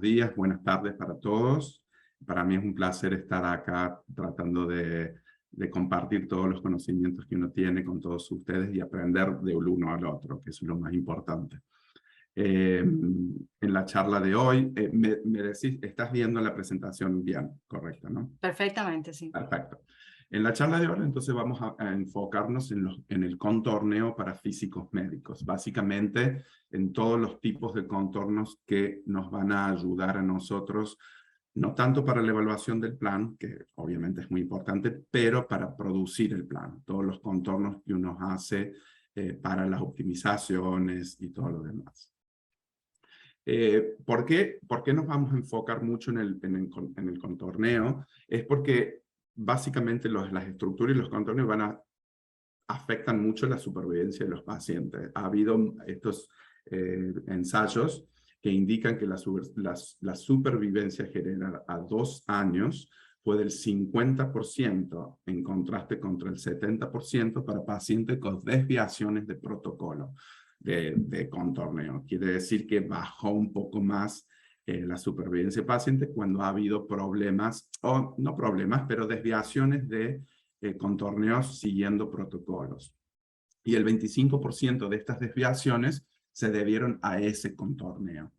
días, buenas tardes para todos. Para mí es un placer estar acá tratando de compartir todos los conocimientos que uno tiene con todos ustedes y aprender del uno al otro, que es lo más importante. En la charla de hoy, me decís, estás viendo la presentación bien, correcta, ¿no? Perfectamente, sí. Perfecto. En la charla de hoy, entonces, vamos a enfocarnos en el contorneo para físicos médicos. Básicamente, en todos los tipos de contornos que nos van a ayudar a nosotros, no tanto para la evaluación del plan, que obviamente es muy importante, pero para producir el plan. Todos los contornos que uno hace para las optimizaciones y todo lo demás. ¿Por qué nos vamos a enfocar mucho en el contorneo? Es porque básicamente las estructuras y los contornos afectan mucho la supervivencia de los pacientes. Ha habido estos ensayos que indican que la supervivencia general a 2 años fue del 50% en contraste contra el 70% para pacientes con desviaciones de protocolo de contorneo. Quiere decir que bajó un poco más la supervivencia de pacientes cuando ha habido problemas, o no problemas, pero desviaciones de contorneos siguiendo protocolos. Y el 25% de estas desviaciones se debieron a ese contorneo.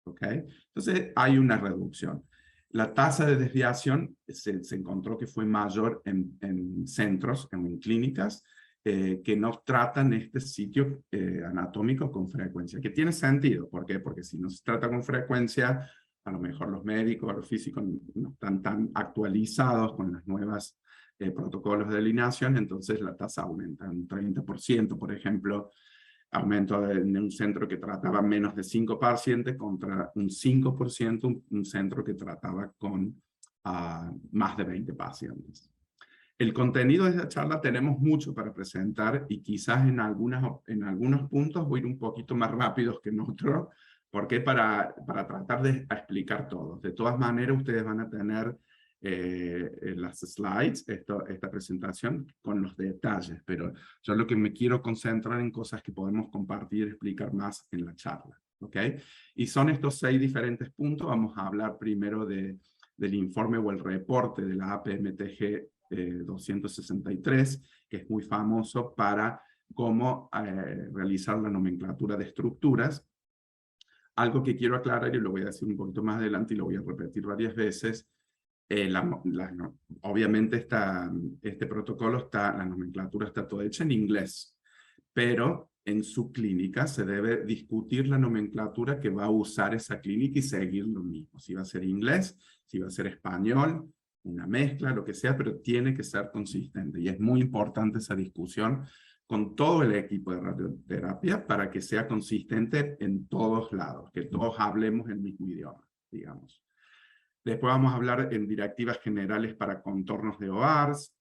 ¿Ok? Entonces hay una reducción. La tasa de desviación se encontró que fue mayor en centros, en clínicas, que no tratan este sitio anatómico con frecuencia, que tiene sentido. ¿Por qué? Porque si no se trata con frecuencia, a lo mejor los médicos, los físicos no están tan actualizados con las nuevas protocolos de alineación, entonces la tasa aumenta un 30%, por ejemplo, aumento en un centro que trataba menos de 5 pacientes contra un 5%, un centro que trataba con más de 20 pacientes. El contenido de esta charla tenemos mucho para presentar y quizás en algunos puntos voy a ir un poquito más rápidos que en otros, porque para tratar de explicar todo. De todas maneras, ustedes van a tener las slides, esta presentación con los detalles, pero yo lo que me quiero concentrar en cosas que podemos compartir y explicar más en la charla. ¿Ok? Y son estos 6 diferentes puntos. Vamos a hablar primero del informe o el reporte de la APMTG 263, que es muy famoso para cómo realizar la nomenclatura de estructuras. Algo que quiero aclarar, y lo voy a decir un poquito más adelante y lo voy a repetir varias veces, obviamente este protocolo la nomenclatura está toda hecha en inglés, pero en su clínica se debe discutir la nomenclatura que va a usar esa clínica y seguir lo mismo. Si va a ser inglés, si va a ser español, una mezcla, lo que sea, pero tiene que ser consistente. Y es muy importante esa discusión con todo el equipo de radioterapia para que sea consistente en todos lados, que todos hablemos el mismo idioma, digamos. Después vamos a hablar en directivas generales para contornos de OARS,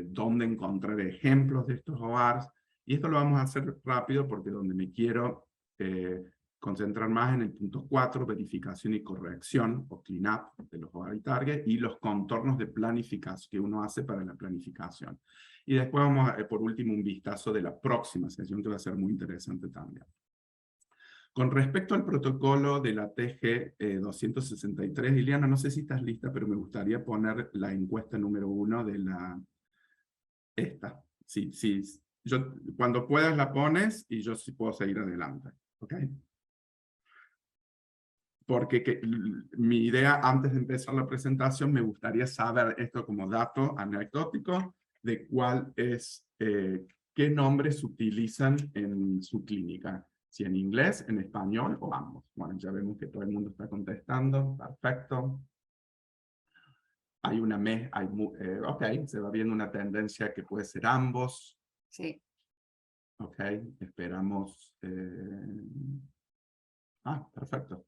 dónde encontrar ejemplos de estos OARS, y esto lo vamos a hacer rápido porque donde me quiero concentrar más en el punto 4, verificación y corrección, o cleanup de los OAR y target, y los contornos de planificación que uno hace para la planificación. Y después vamos a, por último, un vistazo de la próxima sesión que va a ser muy interesante también. Con respecto al protocolo de la TG 263, Liliana, no sé si estás lista, pero me gustaría poner la encuesta número 1 de esta. Sí, cuando puedas la pones y yo sí puedo seguir adelante. ¿Ok? Porque mi idea, antes de empezar la presentación, me gustaría saber esto como dato anecdótico de cuál es, qué nombres utilizan en su clínica. Si en inglés, en español o ambos. Bueno, ya vemos que todo el mundo está contestando. Perfecto. Hay ok, se va viendo una tendencia que puede ser ambos. Sí. Ok, esperamos. Perfecto.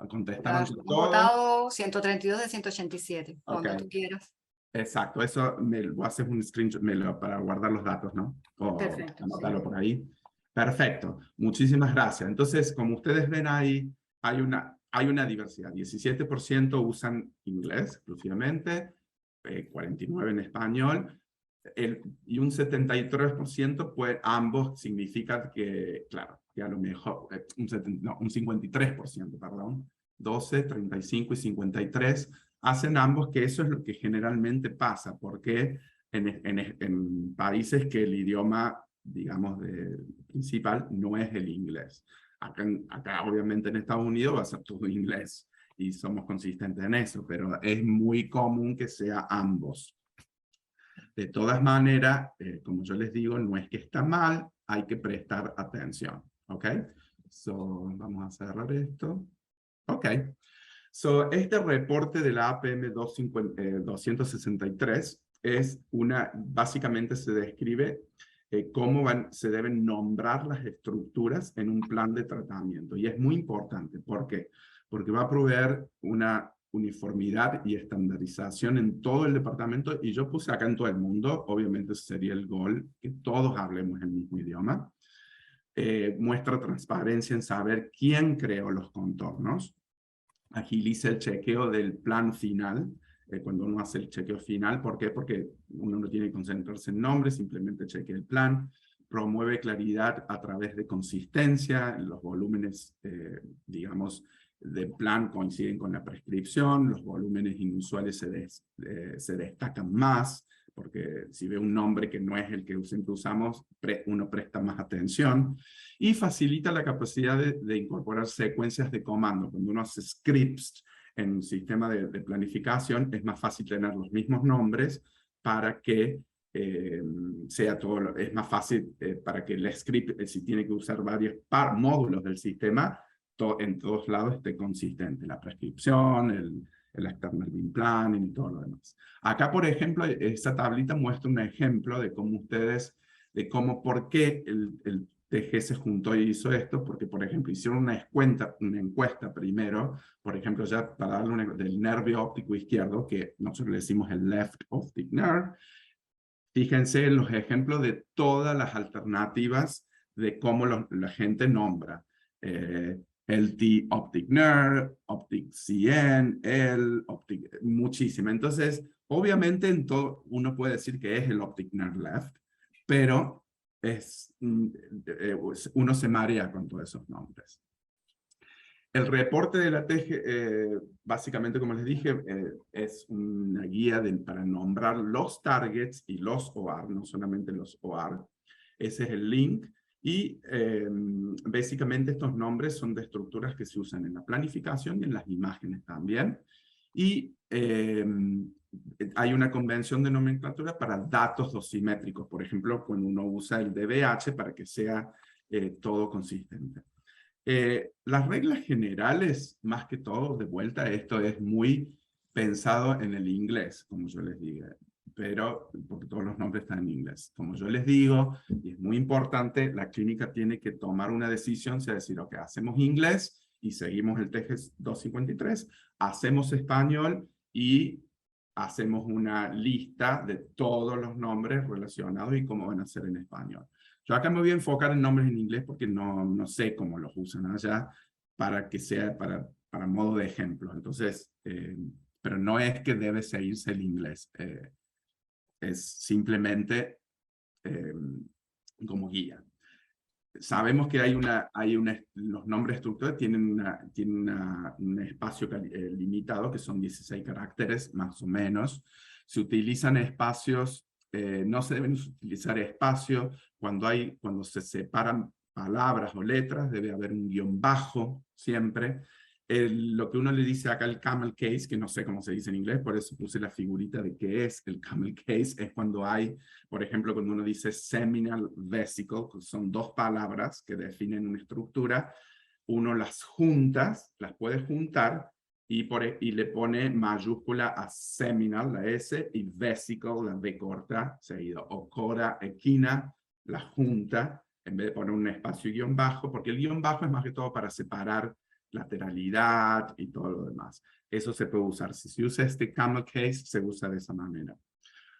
Contestaron Hemos todo. votado 132 de 187, cuando Ok. tú quieras. Exacto, eso lo haces un screenshot para guardar los datos, ¿no? O Perfecto, anotarlo sí. por ahí. Perfecto, muchísimas gracias. Entonces, como ustedes ven ahí, hay una diversidad. 17% usan inglés exclusivamente, 49% en español, y un 73%, pues ambos significan que, claro, que a lo mejor, un 53%, perdón, 12, 35 y 53, hacen ambos que eso es lo que generalmente pasa, porque en países que el idioma, digamos, principal no es el inglés. Acá, obviamente, en Estados Unidos va a ser todo inglés y somos consistentes en eso, pero es muy común que sea ambos. De todas maneras, como yo les digo, no es que está mal, hay que prestar atención, ¿ok? So, vamos a cerrar esto. Ok. So, este reporte de la APM 263 es básicamente se describe cómo se deben nombrar las estructuras en un plan de tratamiento. Y es muy importante. ¿Por qué? Porque va a proveer una uniformidad y estandarización en todo el departamento. Y yo puse acá en todo el mundo, obviamente sería el goal, que todos hablemos el mismo idioma. Muestra transparencia en saber quién creó los contornos. Agiliza el chequeo del plan final, cuando uno hace el chequeo final. ¿Por qué? Porque uno no tiene que concentrarse en nombres, simplemente chequea el plan. Promueve claridad a través de consistencia, los volúmenes, digamos, del plan coinciden con la prescripción, los volúmenes inusuales se destacan más, porque si ve un nombre que no es el que siempre usamos, uno presta más atención, y facilita la capacidad de incorporar secuencias de comando. Cuando uno hace scripts en un sistema de planificación, es más fácil tener los mismos nombres para que sea todo, es más fácil para que el script, si tiene que usar varios módulos del sistema, en todos lados esté consistente. La prescripción, el external beam planning y todo lo demás. Acá, por ejemplo, esta tablita muestra un ejemplo de cómo ustedes, por qué el TG se juntó y hizo esto, porque, por ejemplo, hicieron una encuesta primero, por ejemplo, ya para darle del nervio óptico izquierdo, que nosotros le decimos el left optic nerve. Fíjense en los ejemplos de todas las alternativas de cómo la gente nombra. LT Optic Nerve, Optic CN, muchísimo. Entonces, obviamente en todo uno puede decir que es el Optic Nerve Left, pero uno se marea con todos esos nombres. El reporte de la TG, básicamente, como les dije, es una guía para nombrar los targets y los OR, no solamente los OR. Ese es el link. Y básicamente estos nombres son de estructuras que se usan en la planificación y en las imágenes también. Y hay una convención de nomenclatura para datos dosimétricos. Por ejemplo, cuando uno usa el DBH para que sea todo consistente. Las reglas generales, más que todo, de vuelta, esto es muy pensado en el inglés, como yo les digo, pero porque todos los nombres están en inglés. Como yo les digo, y es muy importante, la clínica tiene que tomar una decisión, sea decir, ok, hacemos inglés y seguimos el TG 253, hacemos español y hacemos una lista de todos los nombres relacionados y cómo van a ser en español. Yo acá me voy a enfocar en nombres en inglés porque no sé cómo los usan allá para que sea para modo de ejemplo. Entonces, pero no es que debe seguirse el inglés. Es simplemente como guía. Sabemos que los nombres estructurales tienen un espacio limitado, que son 16 caracteres, más o menos. Se utilizan espacios, no se deben utilizar espacios. Cuando se separan palabras o letras, debe haber un guión bajo, siempre. Lo que uno le dice acá el camel case, que no sé cómo se dice en inglés, por eso puse la figurita de qué es el camel case, es cuando hay, por ejemplo, cuando uno dice seminal vesicle, que son dos palabras que definen una estructura, uno las puede juntar y le pone mayúscula a seminal, la S, y vesicle, la V corta, seguido, o cora, equina, la junta, en vez de poner un espacio y guión bajo, porque el guión bajo es más que todo para separar lateralidad y todo lo demás. Eso se puede usar. Si se usa este camel case, se usa de esa manera.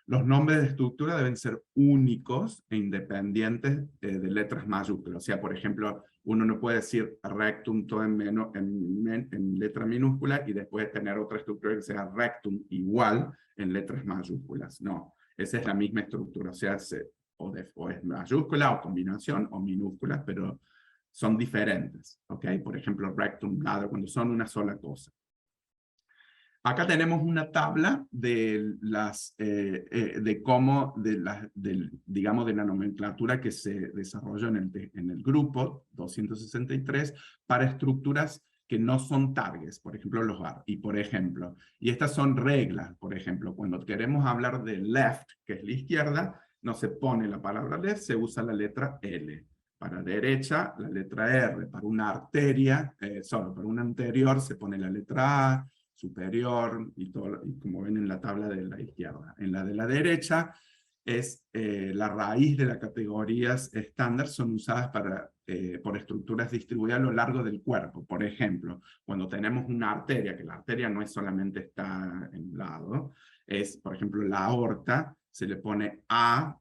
Los nombres de estructura deben ser únicos e independientes de letras mayúsculas. O sea, por ejemplo, uno no puede decir rectum todo en letra minúscula y después tener otra estructura que sea rectum igual en letras mayúsculas. No, esa es la misma estructura. O sea, o es mayúscula o combinación o minúsculas, pero son diferentes, ¿ok? Por ejemplo, rectum, bladder, cuando son una sola cosa. Acá tenemos una tabla de digamos, de la nomenclatura que se desarrolló en el grupo 263 para estructuras que no son targets, por ejemplo, los AR. Y estas son reglas, por ejemplo, cuando queremos hablar de left, que es la izquierda, no se pone la palabra left, se usa la letra L. Para derecha, la letra R. Para una arteria, para una anterior se pone la letra A, superior, y como ven en la tabla de la izquierda. En la de la derecha, es la raíz de las categorías estándar son usadas por estructuras distribuidas a lo largo del cuerpo. Por ejemplo, cuando tenemos una arteria, que la arteria no es solamente está en un lado, es, por ejemplo, la aorta, se le pone A,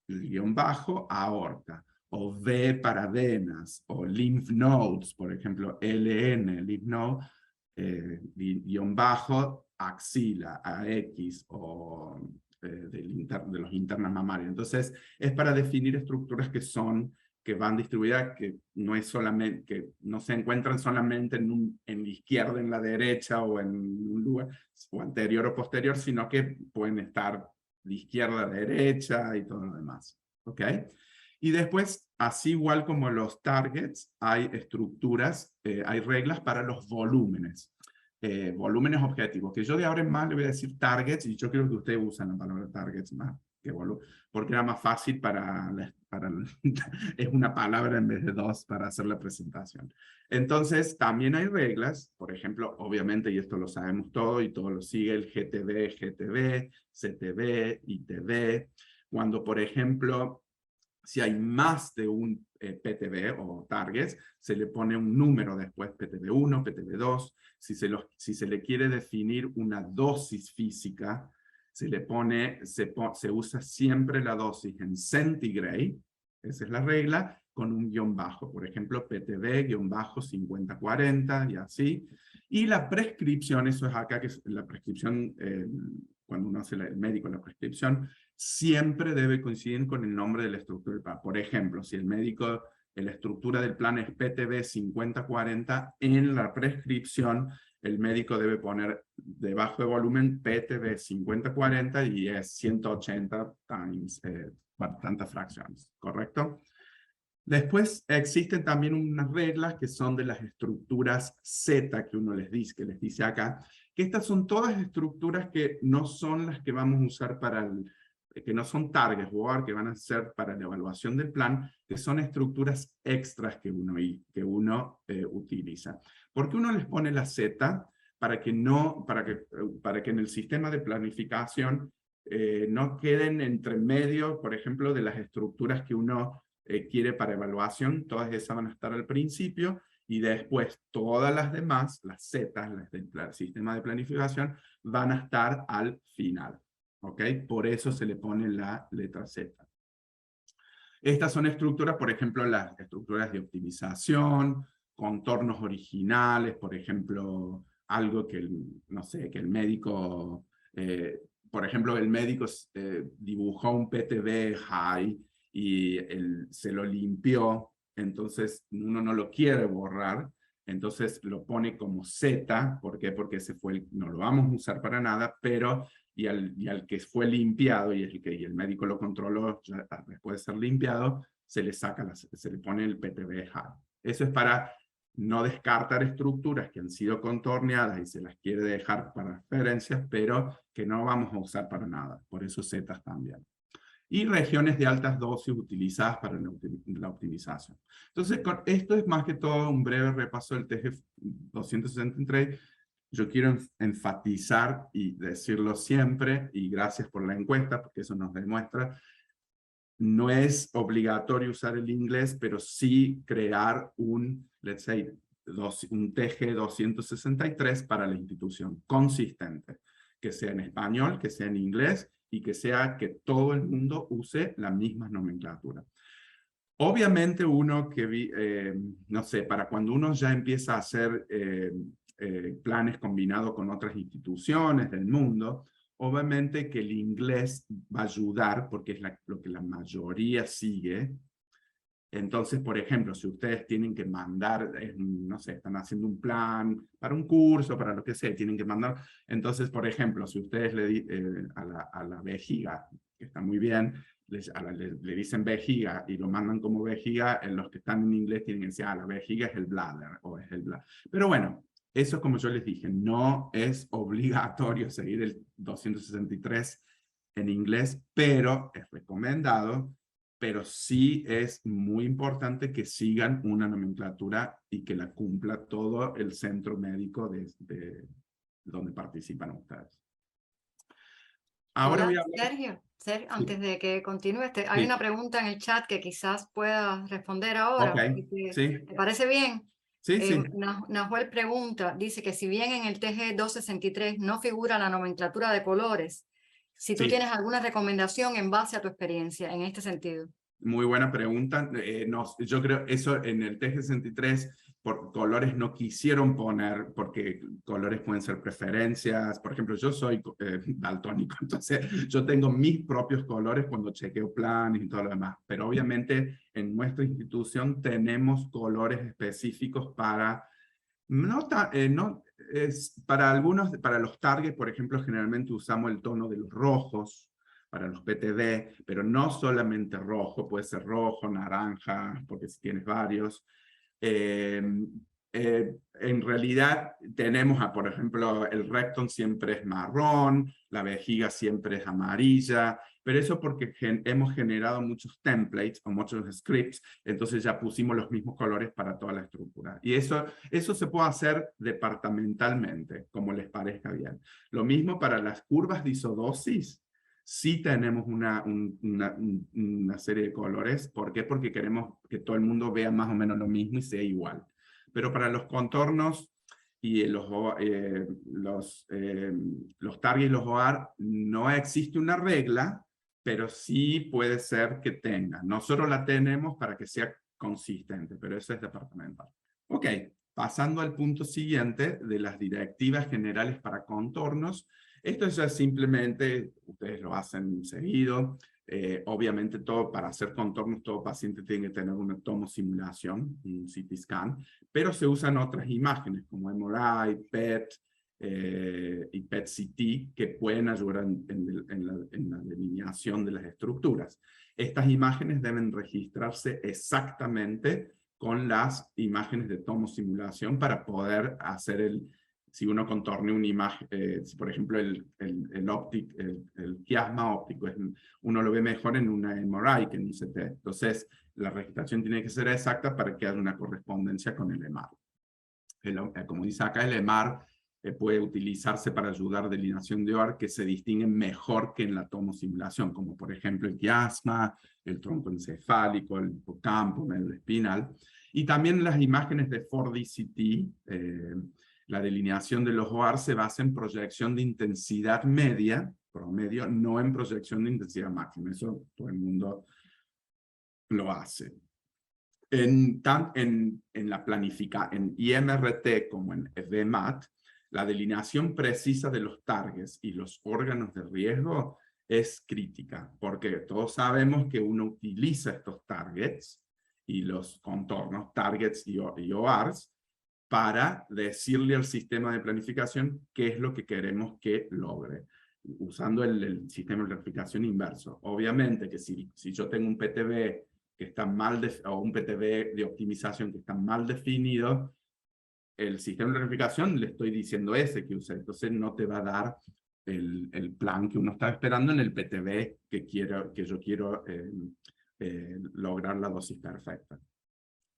guión bajo, aorta. O V para venas, o lymph nodes, por ejemplo, LN, lymph node, guión bajo, axila, AX, o de los internas mamarios. Entonces, es para definir estructuras que van distribuidas, que no es solamente, que no se encuentran solamente en la izquierda, en la derecha, o en un lugar, o anterior o posterior, sino que pueden estar de izquierda a derecha y todo lo demás. ¿Ok? Y después, así igual como los targets, hay estructuras, hay reglas para los volúmenes. Volúmenes objetivos, que yo de ahora en más le voy a decir targets, y yo creo que ustedes usan la palabra targets más que volumen, porque era más fácil es una palabra en vez de dos para hacer la presentación. Entonces, también hay reglas, por ejemplo, obviamente, y esto lo sabemos todo, y todo lo sigue el GTB, CTB, ITB, cuando, por ejemplo, si hay más de un PTB o targets, se le pone un número después, PTB1, PTB2. Si se le quiere definir una dosis física, se usa siempre la dosis en centigrade, esa es la regla, con un guión bajo. Por ejemplo, PTB, guión bajo 50-40 y así. Y la prescripción, eso es acá, que es la prescripción, cuando uno hace el médico la prescripción, siempre debe coincidir con el nombre de la estructura del plan. Por ejemplo, si el médico, la estructura del plan es PTB 50-40, en la prescripción el médico debe poner debajo de volumen PTB 50-40 y es 180 times tantas fracciones, ¿correcto? Después existen también unas reglas que son de las estructuras Z que que les dice acá, que estas son todas estructuras que no son las que vamos a usar que no son targets o que van a ser para la evaluación del plan, que son estructuras extras que uno utiliza. ¿Por qué uno les pone la Z? Para que en el sistema de planificación no queden entre medio, por ejemplo, de las estructuras que uno quiere para evaluación. Todas esas van a estar al principio, y después todas las demás, las Z, las del sistema de planificación, van a estar al final. ¿Ok? Por eso se le pone la letra Z. Estas son estructuras, por ejemplo, las estructuras de optimización, contornos originales, por ejemplo, algo que no sé, que el médico, por ejemplo, el médico dibujó un PTB high y se lo limpió, entonces uno no lo quiere borrar, entonces lo pone como Z. ¿Por qué? Porque no lo vamos a usar para nada, pero y al que fue limpiado y el médico lo controló ya después de ser limpiado, se le pone el PTB high. Eso es para no descartar estructuras que han sido contorneadas y se las quiere dejar para referencias, pero que no vamos a usar para nada. Por eso Z también. Y regiones de altas dosis utilizadas para la optimización. Entonces, esto es más que todo un breve repaso del TG 263. Yo quiero enfatizar y decirlo siempre, y gracias por la encuesta, porque eso nos demuestra, no es obligatorio usar el inglés, pero sí crear un TG 263 para la institución, consistente, que sea en español, que sea en inglés, y que todo el mundo use la misma nomenclatura. Obviamente no sé, para cuando uno ya empieza a hacer planes combinados con otras instituciones del mundo, obviamente que el inglés va a ayudar, porque es lo que la mayoría sigue, Entonces, por ejemplo, si ustedes tienen que mandar, no sé, están haciendo un plan para un curso, para lo que sea, tienen que mandar. Entonces, por ejemplo, si ustedes a la vejiga, que está muy bien, le dicen vejiga y lo mandan como vejiga, los que están en inglés tienen que decir, la vejiga es el bladder o es el bladder. Pero bueno, eso, como yo les dije, no es obligatorio seguir el 263 en inglés, pero es recomendado, pero sí es muy importante que sigan una nomenclatura y que la cumpla todo el centro médico de donde participan ustedes. Ahora Hola, voy a hablar... Sergio, Sí, antes de que continúes, hay una sí, pregunta en el chat que quizás puedas responder ok, ahora. sí, ¿Te parece bien? sí, sí, Nahuel pregunta, dice que si bien en el TG 263 no figura la nomenclatura de colores, si tú sí. tienes alguna recomendación en base a tu experiencia en este sentido. Muy buena pregunta. Yo creo eso en el TG63 por colores no quisieron poner, porque colores pueden ser preferencias. Por ejemplo, yo soy daltónico, entonces yo tengo mis propios colores cuando chequeo planes y todo lo demás. Pero obviamente en nuestra institución tenemos colores específicos para, no, es, para algunos, para los targets, por ejemplo, generalmente usamos el tono de los rojos, para los PTD, pero no solamente rojo, puede ser rojo, naranja, porque si tienes varios. Eh, en realidad tenemos, por ejemplo, el rectum siempre es marrón, la vejiga siempre es amarilla, pero eso porque hemos generado muchos templates o muchos scripts, entonces ya pusimos los mismos colores para toda la estructura. Y eso se puede hacer departamentalmente, como les parezca bien. Lo mismo para las curvas de isodosis, sí tenemos una serie de colores. ¿Por qué? Porque queremos que todo el mundo vea más o menos lo mismo y sea igual. Pero para los contornos y los target y los OAR no existe una regla, pero sí puede ser que tenga. Nosotros la tenemos para que sea consistente, pero eso es departamental. Ok, pasando al punto siguiente de las directivas generales para contornos. Esto ya simplemente, ustedes lo hacen seguido, obviamente para hacer contornos todo paciente tiene que tener una tomosimulación, un CT scan, pero se usan otras imágenes como MRI, PET y PET-CT que pueden ayudar en la delineación de las estructuras. Estas imágenes deben registrarse exactamente con las imágenes de tomosimulación para poder hacer si uno contornea una imagen, si por ejemplo el quiasma óptico, uno lo ve mejor en una MRI que en un CT. Entonces, la registración tiene que ser exacta para que haya una correspondencia con el EMAR. Como dice acá, el EMAR puede utilizarse para ayudar a delineación de OAR que se distinguen mejor que en la tomosimulación, como por ejemplo el quiasma, el tronco encefálico, el hipocampo, medio espinal. Y también las imágenes de 4DCT, la delineación de los OAR se basa en proyección de intensidad media, promedio, no en proyección de intensidad máxima. Eso todo el mundo lo hace. En la en IMRT como en VMAT, la delineación precisa de los targets y los órganos de riesgo es crítica, porque todos sabemos que uno utiliza estos targets y los contornos, targets y ORs, para decirle al sistema de planificación qué es lo que queremos que logre, usando el sistema de planificación inverso. Obviamente que si yo tengo un PTB que está o un PTB de optimización que está mal definido, el sistema de planificación le estoy diciendo ese que use, entonces no te va a dar el plan que uno está esperando en el PTB que yo quiero lograr la dosis perfecta.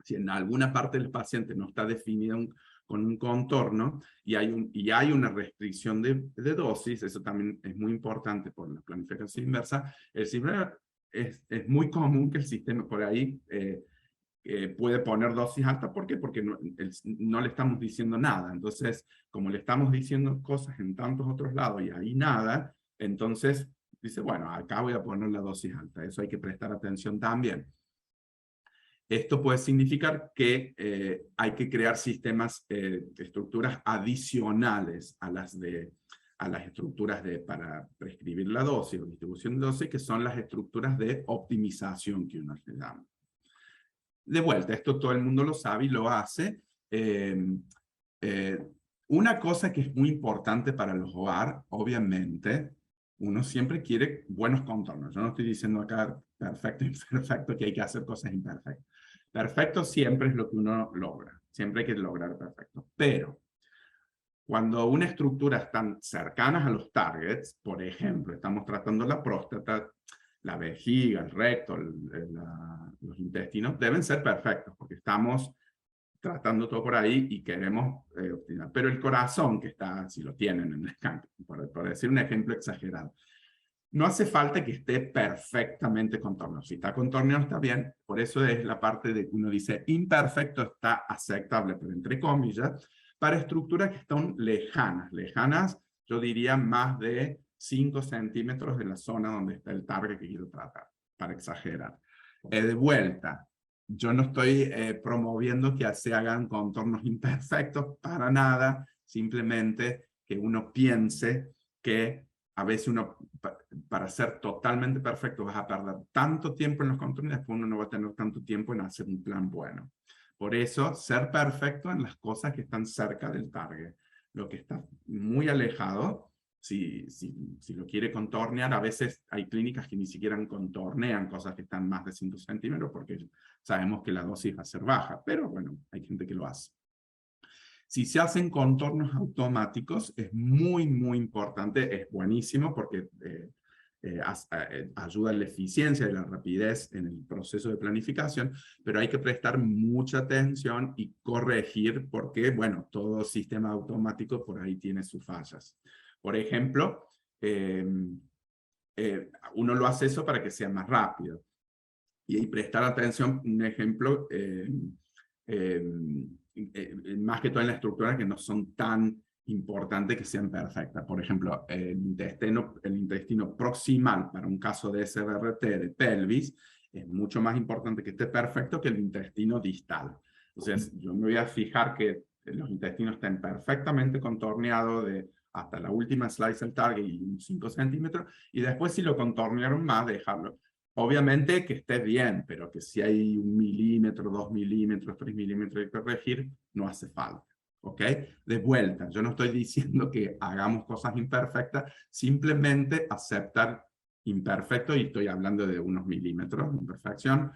Si en alguna parte del paciente no está definido con un contorno y hay una restricción de dosis, eso también es muy importante por la planificación inversa, es muy común que el sistema por ahí puede poner dosis alta. ¿Por qué? Porque no le estamos diciendo nada. Entonces, como le estamos diciendo cosas en tantos otros lados y ahí nada, entonces dice, bueno, acá voy a poner la dosis alta. Eso hay que prestar atención también. Esto puede significar que hay que crear sistemas, estructuras adicionales a las estructuras para prescribir la dosis o distribución de dosis, que son las estructuras de optimización que uno le da. De vuelta, esto todo el mundo lo sabe y lo hace. Una cosa que es muy importante para los OAR, obviamente, uno siempre quiere buenos contornos. Yo no estoy diciendo acá perfecto, imperfecto, que hay que hacer cosas imperfectas. Perfecto siempre es lo que uno logra. Siempre hay que lograr perfecto. Pero cuando una estructura están cercanas a los targets, por ejemplo, estamos tratando la próstata, la vejiga, el recto, los intestinos, deben ser perfectos, porque estamos tratando todo por ahí y queremos optimizar. Pero el corazón, que está, si lo tienen en el campo, por decir un ejemplo exagerado, no hace falta que esté perfectamente contorneado. Si está contorneado está bien, por eso es la parte de que uno dice imperfecto está aceptable, pero entre comillas, para estructuras que están lejanas, yo diría más de 5 centímetros de la zona donde está el target que quiero tratar, para exagerar. De vuelta, yo no estoy promoviendo que se hagan contornos imperfectos para nada, simplemente que uno piense que a veces uno, para ser totalmente perfecto, vas a perder tanto tiempo en los contornos y después uno no va a tener tanto tiempo en hacer un plan bueno. Por eso, ser perfecto en las cosas que están cerca del target. Lo que está muy alejado, si lo quiere contornear, a veces hay clínicas que ni siquiera contornean cosas que están más de 5 centímetros porque sabemos que la dosis va a ser baja, pero bueno, hay gente que lo hace. Si se hacen contornos automáticos, es muy, muy importante, es buenísimo porque ayuda en la eficiencia y la rapidez en el proceso de planificación, pero hay que prestar mucha atención y corregir porque, bueno, todo sistema automático por ahí tiene sus fallas. Por ejemplo, uno lo hace eso para que sea más rápido. Y prestar atención, un ejemplo, más que todo en las estructuras que no son tan importantes que sean perfectas. Por ejemplo, el intestino proximal para un caso de SBRT de pelvis es mucho más importante que esté perfecto que el intestino distal. Entonces, yo me voy a fijar que los intestinos estén perfectamente contorneados hasta la última slice del target y 5 centímetros, y después si lo contornearon más, dejarlo. Obviamente que esté bien, pero que si hay 1 milímetro, 2 milímetros, 3 milímetros de corregir, no hace falta. ¿Ok? De vuelta, yo no estoy diciendo que hagamos cosas imperfectas, simplemente aceptar imperfecto, y estoy hablando de unos milímetros de imperfección,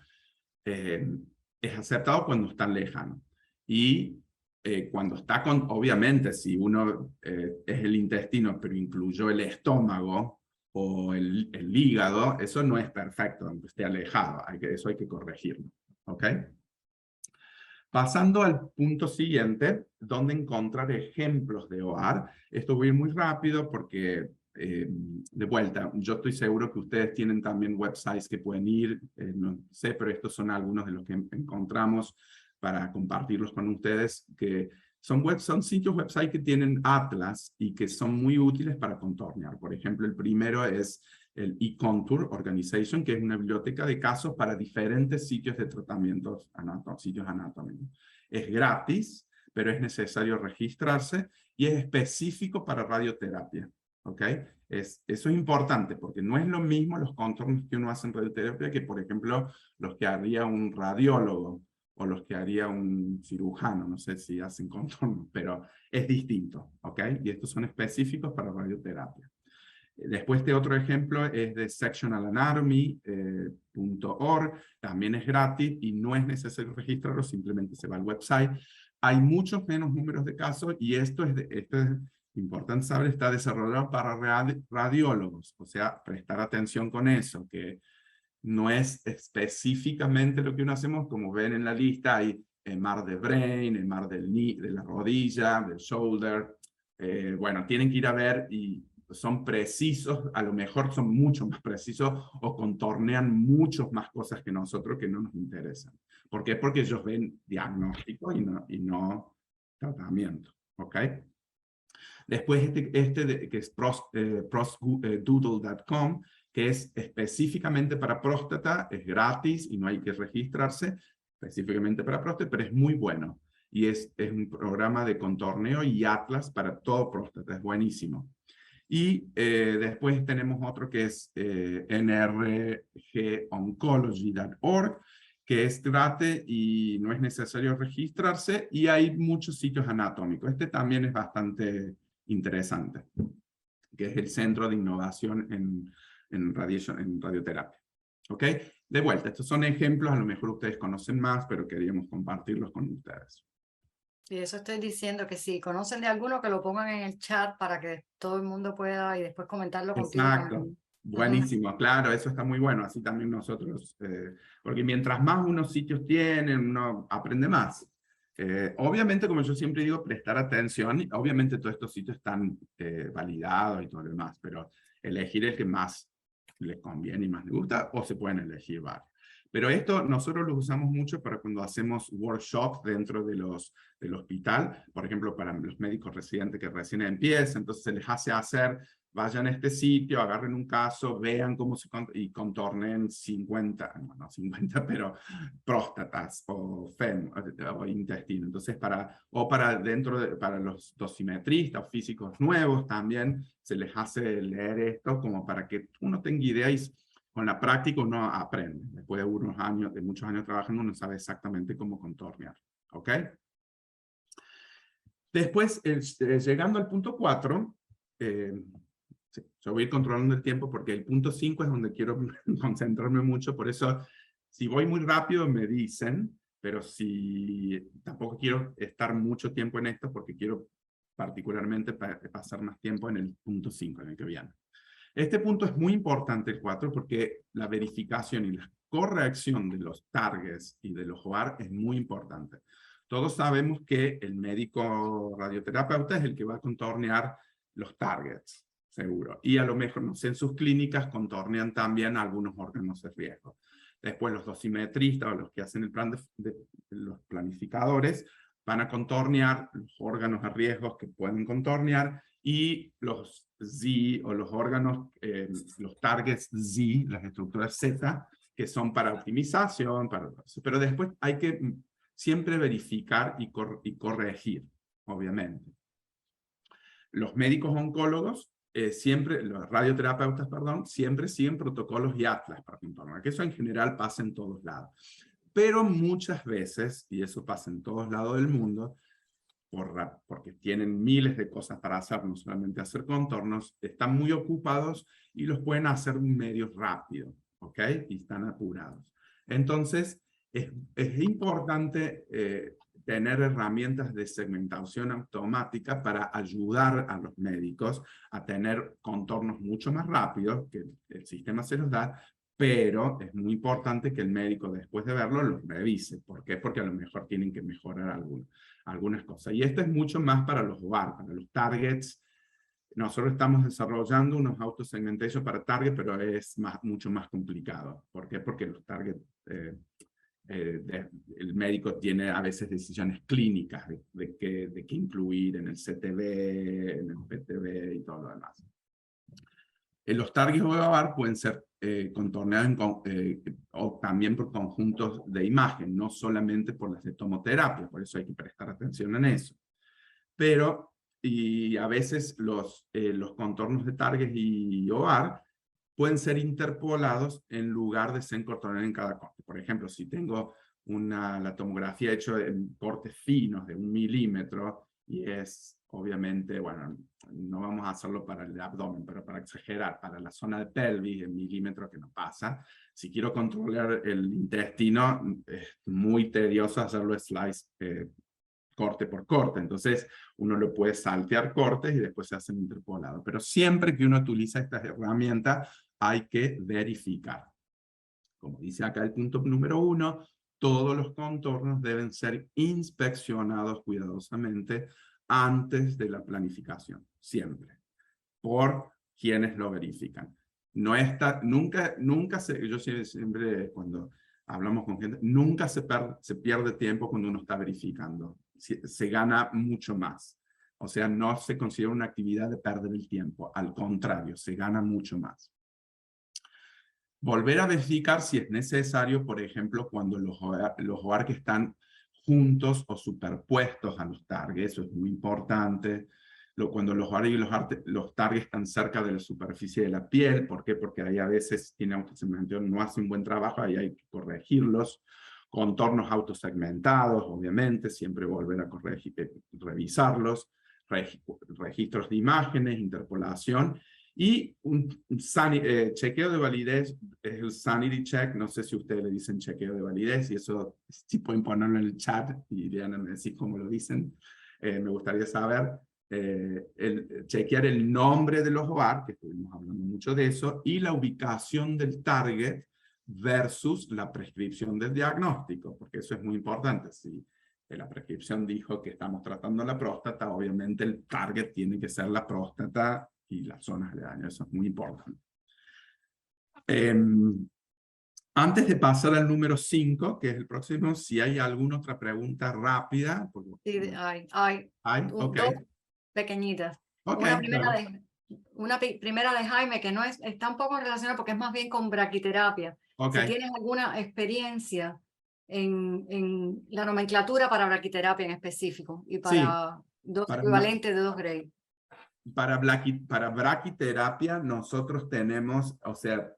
es aceptado cuando está lejano. Y cuando está obviamente, si uno es el intestino, pero incluyó el estómago, o el hígado, eso no es perfecto, aunque esté alejado, eso hay que corregirlo, ¿ok? Pasando al punto siguiente, donde encontrar ejemplos de OAR. Esto voy a ir muy rápido porque, de vuelta, yo estoy seguro que ustedes tienen también websites que pueden ir, no sé, pero estos son algunos de los que encontramos para compartirlos con ustedes, que son sitios website que tienen atlas y que son muy útiles para contornear. Por ejemplo, el primero es el eContour Organization, que es una biblioteca de casos para diferentes sitios de tratamientos, sitios anatómicos. Es gratis, pero es necesario registrarse y es específico para radioterapia. ¿Ok? Eso es importante porque no es lo mismo los contornos que uno hace en radioterapia que, por ejemplo, los que haría un radiólogo o los que haría un cirujano, no sé si hacen contornos, pero es distinto, ¿ok? Y estos son específicos para radioterapia. Después de otro ejemplo es de sectionalanatomy.org, también es gratis y no es necesario registrarlo, simplemente se va al website. Hay muchos menos números de casos y esto es importante saber, está desarrollado para radiólogos, o sea, prestar atención con eso, que no es específicamente lo que uno hacemos, como ven en la lista, hay MR de brain, MR de la rodilla, del shoulder, bueno, tienen que ir a ver y son precisos, a lo mejor son mucho más precisos o contornean muchas más cosas que nosotros que no nos interesan. ¿Por qué? Porque ellos ven diagnóstico y no tratamiento, ¿ok? Después que es prosdoodle.com, que es específicamente para próstata, es gratis y no hay que registrarse, específicamente para próstata, pero es muy bueno. Y es un programa de contorneo y atlas para todo próstata, es buenísimo. Y después tenemos otro que es nrgoncology.org, que es trate y no es necesario registrarse, y hay muchos sitios anatómicos. Este también es bastante interesante, que es el Centro de Innovación en Radioterapia. ¿Ok? De vuelta, estos son ejemplos, a lo mejor ustedes conocen más, pero queríamos compartirlos con ustedes. Y eso estoy diciendo, que si conocen de alguno, que lo pongan en el chat para que todo el mundo pueda y después comentarlo contigo Exacto. también. Buenísimo, claro, eso está muy bueno, así también nosotros, porque mientras más unos sitios tienen, uno aprende más. Obviamente, como yo siempre digo, prestar atención, obviamente todos estos sitios están validados y todo lo demás, pero elegir el que más les conviene y más les gusta, o se pueden elegir varios. Pero esto nosotros lo usamos mucho para cuando hacemos workshops dentro del hospital, por ejemplo, para los médicos residentes que recién empiezan, entonces se les hace hacer, vayan a este sitio, agarren un caso, vean cómo y contornen 50, no 50, pero próstatas o o intestino. Entonces, para los dosimetristas o físicos nuevos también se les hace leer esto como para que uno tenga idea, y con la práctica uno aprende. Después de muchos años trabajando, uno sabe exactamente cómo contornear. ¿Ok? Después, llegando al punto 4, sí, yo voy a ir controlando el tiempo porque el punto 5 es donde quiero concentrarme mucho, por eso si voy muy rápido me dicen, pero si tampoco quiero estar mucho tiempo en esto porque quiero particularmente pasar más tiempo en el punto 5, en el que viene. Este punto es muy importante, el 4, porque la verificación y la corrección de los targets y de los OAR es muy importante. Todos sabemos que el médico radioterapeuta es el que va a contornear los targets, seguro. Y a lo mejor, no sé, en sus clínicas contornean también algunos órganos de riesgo. Después los dosimetristas o los que hacen el plan los planificadores van a contornear los órganos de riesgo que pueden contornear, y los Z o los órganos, los targets Z, las estructuras Z, que son para optimización, pero después hay que siempre verificar y corregir, obviamente. Los médicos oncólogos, los radioterapeutas, perdón, siempre siguen protocolos y atlas para contornar, que eso en general pasa en todos lados. Pero muchas veces, y eso pasa en todos lados del mundo, porque tienen miles de cosas para hacer, no solamente hacer contornos, están muy ocupados y los pueden hacer medio rápido, ¿ok? Y están apurados. Entonces, es importante tener herramientas de segmentación automática para ayudar a los médicos a tener contornos mucho más rápidos, que el sistema se los da, pero es muy importante que el médico, después de verlo, los revise. ¿Por qué? Porque a lo mejor tienen que mejorar algunas cosas. Y esto es mucho más para los OAR, para los targets. Nosotros estamos desarrollando unos autosegmentation para target, pero es mucho más complicado. ¿Por qué? Porque los targets, el médico tiene a veces decisiones clínicas de qué incluir en el CTV, en el PTV y todo lo demás. Los targets OAR pueden ser contorneados o también por conjuntos de imagen, no solamente por las de tomoterapia, por eso hay que prestar atención en eso. Pero, y a veces los contornos de targets y OAR pueden ser interpolados en lugar de ser contorneados en cada corte. Por ejemplo, si tengo la tomografía hecha en cortes finos de 1 milímetro, y es, obviamente, bueno, no vamos a hacerlo para el abdomen, pero para exagerar, para la zona de pelvis, en milímetros que no pasa. Si quiero controlar el intestino, es muy tedioso hacerlo slice corte por corte. Entonces, uno lo puede saltear cortes y después se hacen interpolados. Pero siempre que uno utiliza estas herramientas, hay que verificar. Como dice acá el punto número 1, todos los contornos deben ser inspeccionados cuidadosamente antes de la planificación, siempre, por quienes lo verifican. No está, yo siempre cuando hablamos con gente, nunca se pierde tiempo cuando uno está verificando. Se gana mucho más. O sea, no se considera una actividad de perder el tiempo. Al contrario, se gana mucho más. Volver a verificar si es necesario, por ejemplo, cuando los OAR que están juntos o superpuestos a los targets, eso es muy importante. Cuando los OAR y los targets están cerca de la superficie de la piel, ¿por qué? Porque ahí a veces tiene autosegmentación, no hace un buen trabajo, ahí hay que corregirlos. contornos autosegmentados, obviamente, siempre volver a revisarlos, registros de imágenes, interpolación, y un chequeo de validez es el sanity check. No sé si ustedes le dicen chequeo de validez, y eso sí pueden ponerlo en el chat y Diana me decís cómo lo dicen. Me gustaría saber chequear el nombre de los OAR, que estuvimos hablando mucho de eso, y la ubicación del target versus la prescripción del diagnóstico, porque eso es muy importante. Si la prescripción dijo que estamos tratando la próstata, obviamente el target tiene que ser la próstata y las zonas de daño. Eso es muy importante. Antes de pasar al número 5, que es el próximo, si hay alguna otra pregunta rápida. Sí, hay Ok. dos pequeñitas. Ok, Una primera de Jaime, que no está un poco relacionada porque es más bien con braquiterapia. ok. Si tienes alguna experiencia en la nomenclatura para braquiterapia en específico y para dos para, equivalentes de 2 Gray. Para braquiterapia nosotros tenemos, o sea,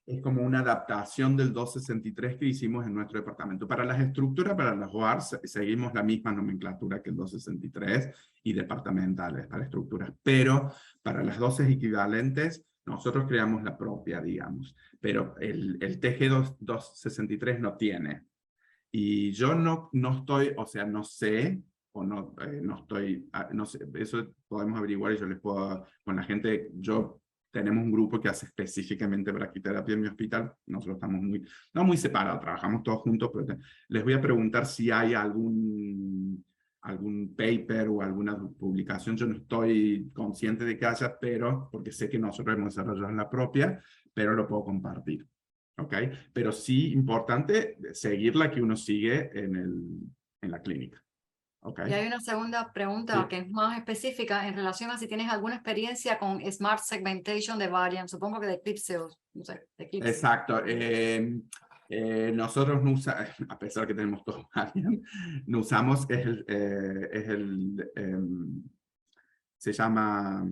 es como una adaptación del 263 que hicimos en nuestro departamento. Para las estructuras, para las OAR, seguimos la misma nomenclatura que el 263 y departamentales para estructuras, pero para las dosis equivalentes, nosotros creamos la propia, digamos, pero el TG 263 no tiene. Y yo no estoy, o sea, no sé, o no, no estoy, no sé, eso podemos averiguar y yo les puedo, con la gente, tenemos un grupo que hace específicamente braquiterapia en mi hospital, nosotros estamos no muy separados, trabajamos todos juntos, pero les voy a preguntar si hay algún paper o alguna publicación. Yo no estoy consciente de que haya, pero, porque sé que nosotros hemos desarrollado la propia, pero lo puedo compartir. ¿Ok? Pero sí importante seguir la que uno sigue en la clínica. ¿Ok? Y hay una segunda pregunta que es más específica en relación a si tienes alguna experiencia con Smart Segmentation de Variant, supongo que de Eclipse o no sé, de Eclipse. Exacto. Nosotros no usamos, a pesar que tenemos todo Variant, no usamos, se llama,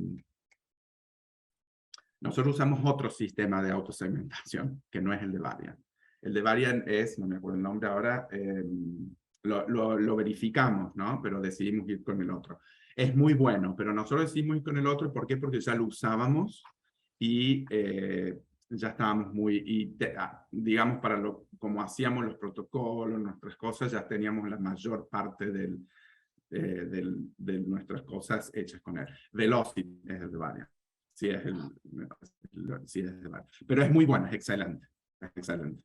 nosotros usamos otro sistema de autosegmentación, que no es el de Variant. El de Variant es, no me acuerdo el nombre ahora, lo verificamos, ¿no? Pero decidimos ir con el otro. Es muy bueno, pero nosotros decidimos ir con el otro, ¿por qué? Porque ya lo usábamos y ya estábamos digamos, como hacíamos los protocolos, nuestras cosas, ya teníamos la mayor parte de nuestras cosas hechas con él. Velocity es el de Variant. Sí, sí es de Variant. Pero es muy bueno, es excelente. Es excelente.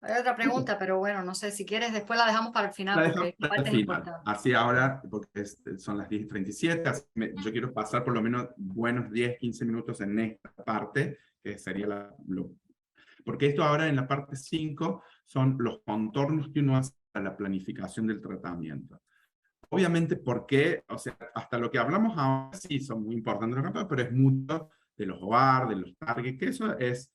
Hay otra pregunta, pero bueno, no sé, si quieres después la dejamos para el final. La Porque dejamos para el final. Así ahora, porque son las 10:37, yo quiero pasar por lo menos buenos 10, 15 minutos en esta parte, que sería porque esto ahora en la parte 5 son los contornos que uno hace para la planificación del tratamiento. Obviamente, porque, o sea, hasta lo que hablamos ahora sí son muy importantes, pero es mucho de los OAR, de los targets, que eso es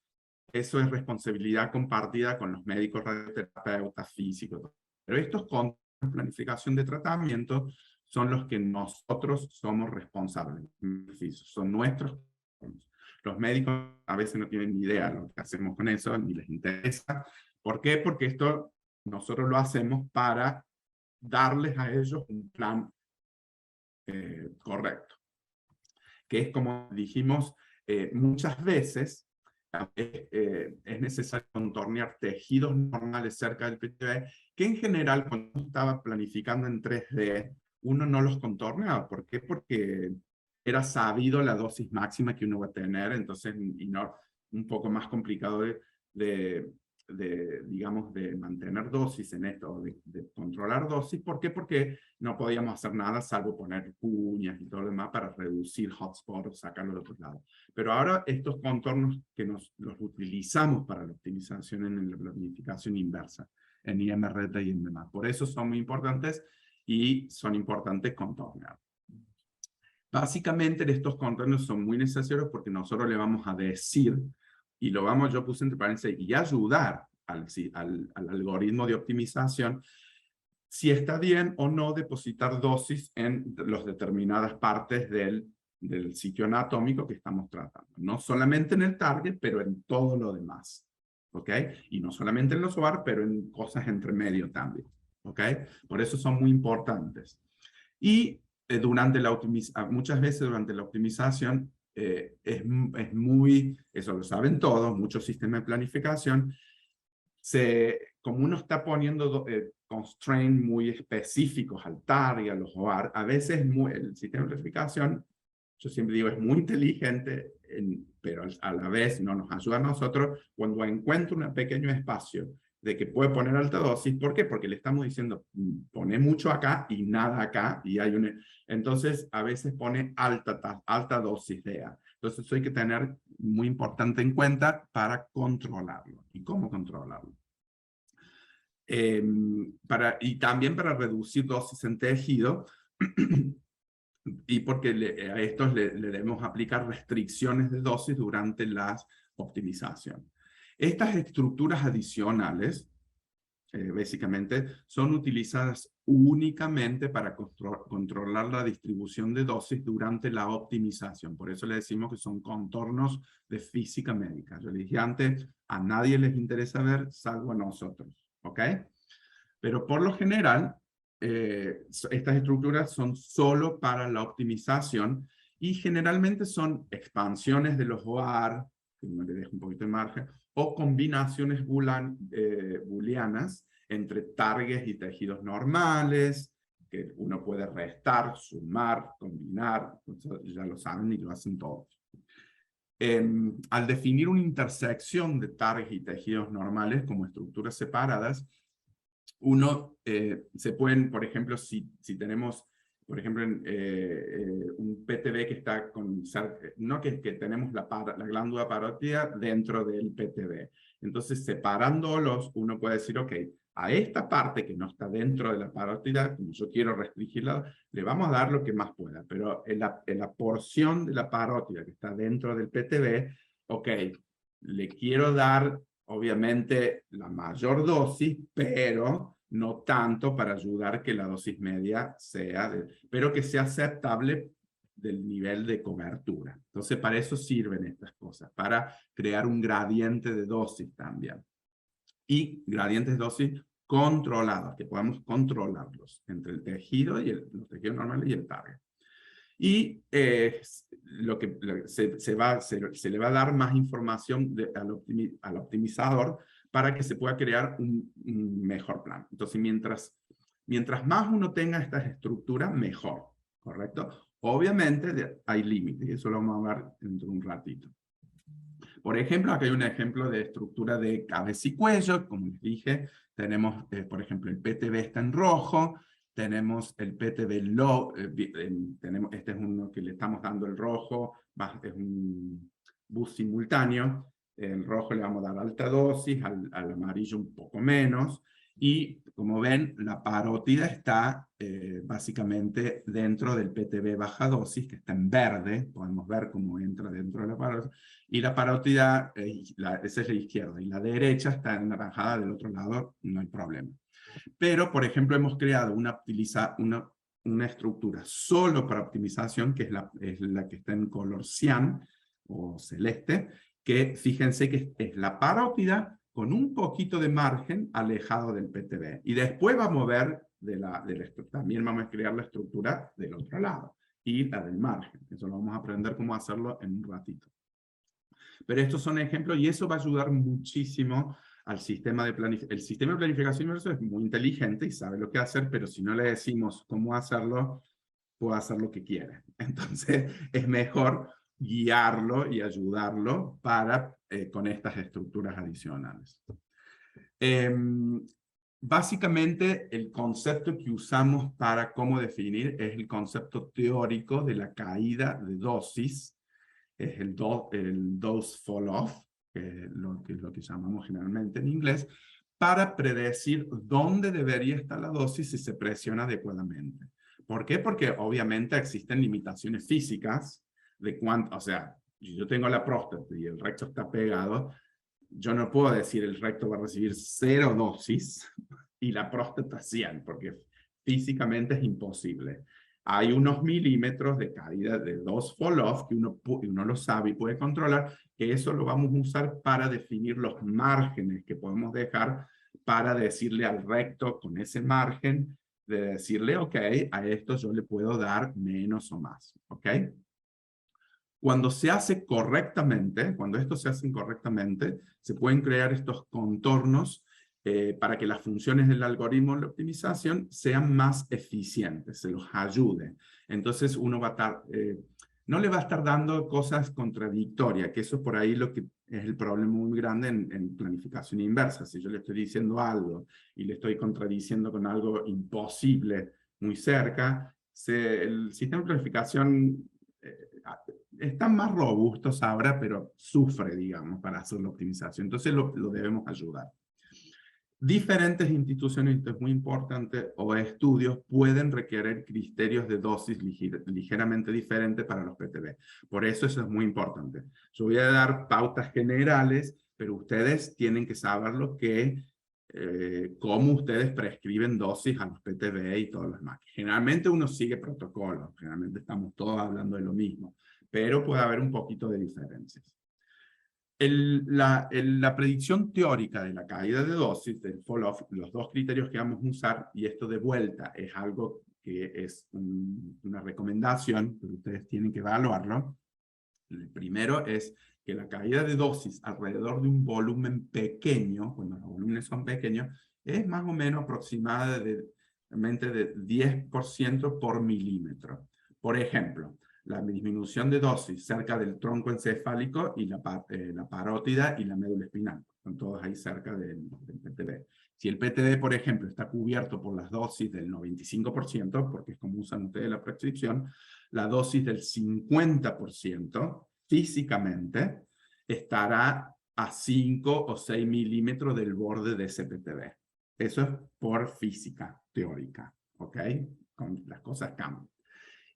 responsabilidad compartida con los médicos radioterapeutas físicos. Pero estos controles de planificación de tratamiento son los que nosotros somos responsables. Son nuestros. Los médicos a veces no tienen ni idea de lo que hacemos con eso, ni les interesa. ¿Por qué? Porque esto nosotros lo hacemos para darles a ellos un plan correcto. Que es como dijimos muchas veces, es necesario contornear tejidos normales cerca del PTB, que en general cuando uno estaba planificando en 3D, uno no los contorneaba. ¿Por qué? Porque era sabido la dosis máxima que uno va a tener, entonces, un poco más complicado digamos, de mantener dosis en esto, de controlar dosis. ¿Por qué? Porque no podíamos hacer nada salvo poner cuñas y todo lo demás para reducir hotspots, sacarlo de otro lado. Pero ahora estos contornos que los utilizamos para la optimización en la planificación inversa, en IMRT y en demás. Por eso son muy importantes y son importantes contornear. Básicamente estos contornos son muy necesarios porque nosotros le vamos a decir, y yo puse entre paréntesis, y ayudar al algoritmo de optimización si está bien o no depositar dosis en las determinadas partes del sitio anatómico que estamos tratando. No solamente en el target, pero en todo lo demás. ¿ok? Y no solamente en los OAR, pero en cosas entre medio también, ¿ok? Por eso son muy importantes. Y muchas veces durante la optimización es muy, eso lo saben todos, muchos sistemas de planificación, como uno está poniendo constraints muy específicos al target, a los OAR, a veces el sistema de planificación, yo siempre digo, es muy inteligente, pero a la vez no nos ayuda a nosotros cuando encuentra un pequeño espacio de que puede poner alta dosis. ¿Por qué? Porque le estamos diciendo, pone mucho acá y nada acá, y hay entonces a veces pone alta dosis de A. Entonces eso hay que tener muy importante en cuenta para controlarlo. ¿Y cómo controlarlo? Y también para reducir dosis en tejido, y porque a estos le debemos aplicar restricciones de dosis durante la optimización. Estas estructuras adicionales, básicamente, son utilizadas únicamente para controlar la distribución de dosis durante la optimización. Por eso le decimos que son contornos de física médica. Yo le dije antes, a nadie les interesa ver, salvo a nosotros, ¿ok? Pero por lo general, estas estructuras son solo para la optimización y generalmente son expansiones de los OAR, que me le dejo un poquito de margen, o combinaciones booleanas entre targets y tejidos normales, que uno puede restar, sumar, combinar, ya lo saben y lo hacen todos. Al definir una intersección de targets y tejidos normales como estructuras separadas, uno se pueden, por ejemplo, si tenemos, por ejemplo, un PTB que está con, no que tenemos la glándula parótida dentro del PTB. Entonces, separándolos, uno puede decir, ok, a esta parte que no está dentro de la parótida, como yo quiero restringirla, le vamos a dar lo que más pueda, pero en la porción de la parótida que está dentro del PTB, ok, le quiero dar obviamente la mayor dosis, pero no tanto para ayudar que la dosis media sea, pero que sea aceptable del nivel de cobertura. Entonces, para eso sirven estas cosas, para crear un gradiente de dosis también. Y gradientes de dosis controlados, que podamos controlarlos entre el tejido y los tejidos normales y el target. Y se le va a dar más información al optimizador para que se pueda crear un mejor plan. Entonces, mientras más uno tenga estas estructuras, mejor, ¿correcto? Obviamente hay límites, y eso lo vamos a hablar dentro de un ratito. Por ejemplo, aquí hay un ejemplo de estructura de cabeza y cuello. Como les dije, tenemos, por ejemplo, el PTB está en rojo, tenemos el PTB low, este es uno que le estamos dando el rojo, es un bus simultáneo. El rojo le vamos a dar alta dosis, al amarillo un poco menos. Y como ven, la parótida está básicamente dentro del PTB baja dosis, que está en verde. Podemos ver cómo entra dentro de la parótida. Y la parótida, esa es la izquierda, y la derecha está anaranjada del otro lado, no hay problema. Pero, por ejemplo, hemos creado una estructura solo para optimización, que es la que está en color cian o celeste, que fíjense que es la parótida con un poquito de margen alejado del PTB. Y después vamos a ver, también vamos a crear la estructura del otro lado, y la del margen. Eso lo vamos a aprender cómo hacerlo en un ratito. Pero estos son ejemplos y eso va a ayudar muchísimo al sistema de planificación. El sistema de planificación inverso es muy inteligente y sabe lo que hacer, pero si no le decimos cómo hacerlo, puede hacer lo que quiere. Entonces es mejor guiarlo y ayudarlo con estas estructuras adicionales. Básicamente, el concepto que usamos para cómo definir es el concepto teórico de la caída de dosis. Es el dose fall off, que es lo que llamamos generalmente en inglés, para predecir dónde debería estar la dosis si se presiona adecuadamente. ¿Por qué? Porque obviamente existen limitaciones físicas de cuánto, o sea, si yo tengo la próstata y el recto está pegado, yo no puedo decir el recto va a recibir 0 dosis y la próstata 100, porque físicamente es imposible. hay unos milímetros de caída de dose fall-off que uno lo sabe y puede controlar, que eso lo vamos a usar para definir los márgenes que podemos dejar para decirle al recto con ese margen, de decirle, ok, a esto yo le puedo dar menos o más, ok. Cuando se hace correctamente, cuando esto se hace correctamente, se pueden crear estos contornos para que las funciones del algoritmo de optimización sean más eficientes, se los ayude. Entonces uno va a estar, no le va a estar dando cosas contradictorias, que eso es por ahí lo que es el problema muy grande en planificación inversa. Si yo le estoy diciendo algo y le estoy contradiciendo con algo imposible muy cerca, el sistema de planificación están más robustos ahora, pero sufre, digamos, para hacer la optimización. Entonces lo debemos ayudar. Diferentes instituciones, esto es muy importante, o estudios pueden requerir criterios de dosis ligeramente diferentes para los PTB. Por eso es muy importante. Yo voy a dar pautas generales, pero ustedes tienen que saber lo que, cómo ustedes prescriben dosis a los PTB y todas las máquinas. Generalmente uno sigue protocolos, generalmente estamos todos hablando de lo mismo, pero puede haber un poquito de diferencias. La predicción teórica de la caída de dosis, del fall-off, los dos criterios que vamos a usar, y esto de vuelta es algo que es una recomendación, pero ustedes tienen que evaluarlo. El primero es que la caída de dosis alrededor de un volumen pequeño, cuando los volúmenes son pequeños, es más o menos aproximadamente de 10% por milímetro. Por ejemplo, la disminución de dosis cerca del tronco encefálico y la parótida y la médula espinal. Están todos ahí cerca del PTB. Si el PTB, por ejemplo, está cubierto por las dosis del 95%, porque es como usan ustedes la prescripción, la dosis del 50% físicamente estará a 5 o 6 milímetros del borde de ese PTB. Eso es por física teórica, ¿ok? Las cosas cambian.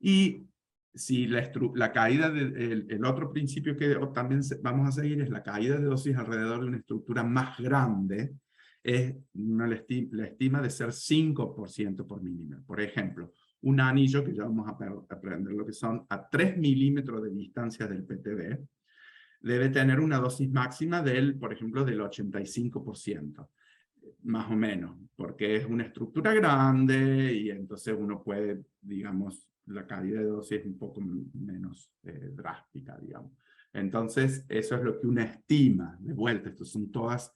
Y si la caída el otro principio que también vamos a seguir es la caída de dosis alrededor de una estructura más grande, la estima de ser 5% por milímetro. Por ejemplo, un anillo, que ya vamos a aprender lo que son, a 3 milímetros de distancia del PTB, debe tener una dosis máxima por ejemplo, del 85%, más o menos, porque es una estructura grande y entonces uno puede, digamos, la caída de dosis es un poco menos drástica, digamos. Entonces, eso es lo que uno estima, de vuelta, estos son todas,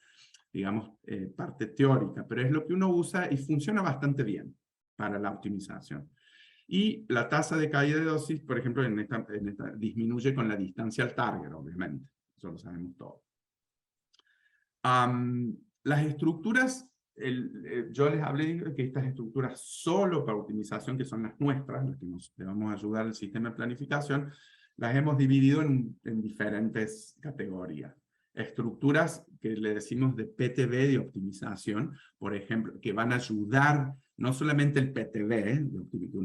digamos, parte teórica, pero es lo que uno usa y funciona bastante bien para la optimización. Y la tasa de caída de dosis, por ejemplo, en esta disminuye con la distancia al target, obviamente. Eso lo sabemos todos. Las estructuras, yo les hablé de que estas estructuras solo para optimización, que son las nuestras, las que le vamos a ayudar al sistema de planificación, las hemos dividido en diferentes categorías. Estructuras que le decimos de PTB de optimización, por ejemplo, que van a ayudar no solamente el PTB, que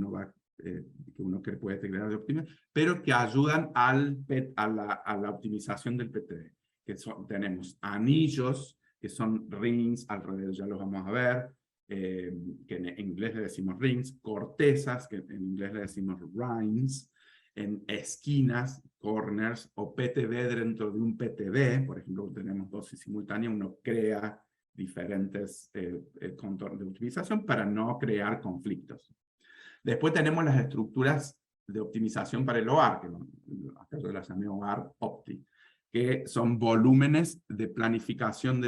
uno puede crear de optimización, pero que ayudan a la optimización del PTB. Tenemos anillos, que son rings, alrededor ya los vamos a ver, que en inglés le decimos rings, cortezas, que en inglés le decimos rinds, en esquinas, corners, o PTB dentro de un PTB, por ejemplo, tenemos dosis simultáneas, uno crea diferentes contornos de optimización para no crear conflictos. Después tenemos las estructuras de optimización para el OAR, que acá yo las llamé OAR Opti, que son volúmenes de planificación,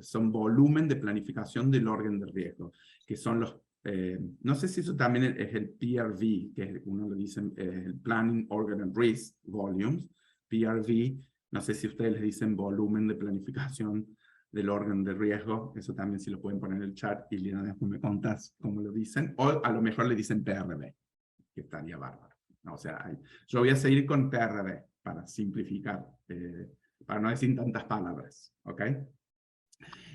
son volumen de planificación del orden de riesgo, que son los, no sé si eso también es el PRV, que uno lo dice, el Planning Organ and Risk Volumes, PRV, no sé si ustedes les dicen volumen de planificación del orden de riesgo, eso también si lo pueden poner en el chat y Lina después me contas cómo lo dicen, o a lo mejor le dicen PRV, que estaría bárbaro. O sea, yo voy a seguir con PRV para simplificar, para no decir tantas palabras, ¿ok?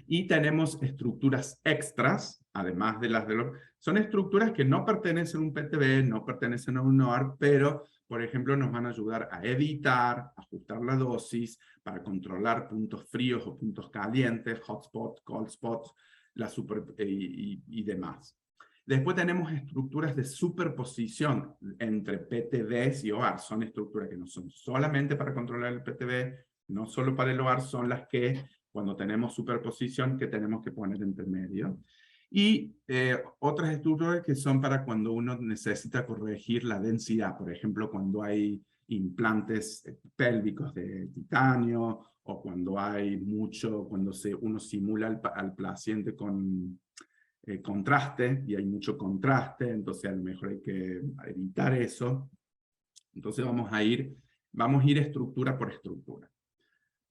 Y tenemos estructuras extras, además de las de los... Son estructuras que no pertenecen a un PTB, no pertenecen a un NOAR, pero, por ejemplo, nos van a ayudar a evitar, ajustar la dosis, para controlar puntos fríos o puntos calientes, hotspots, cold spots, y demás. Después tenemos estructuras de superposición entre PTVs y OAR. Son estructuras que no son solamente para controlar el PTV, no solo para el OAR, son las que cuando tenemos superposición que tenemos que poner entre medio. Y otras estructuras que son para cuando uno necesita corregir la densidad. Por ejemplo, cuando hay implantes pélvicos de titanio, o cuando hay mucho, cuando uno simula al paciente con contraste, y hay mucho contraste, entonces a lo mejor hay que evitar eso. Entonces vamos a ir estructura por estructura.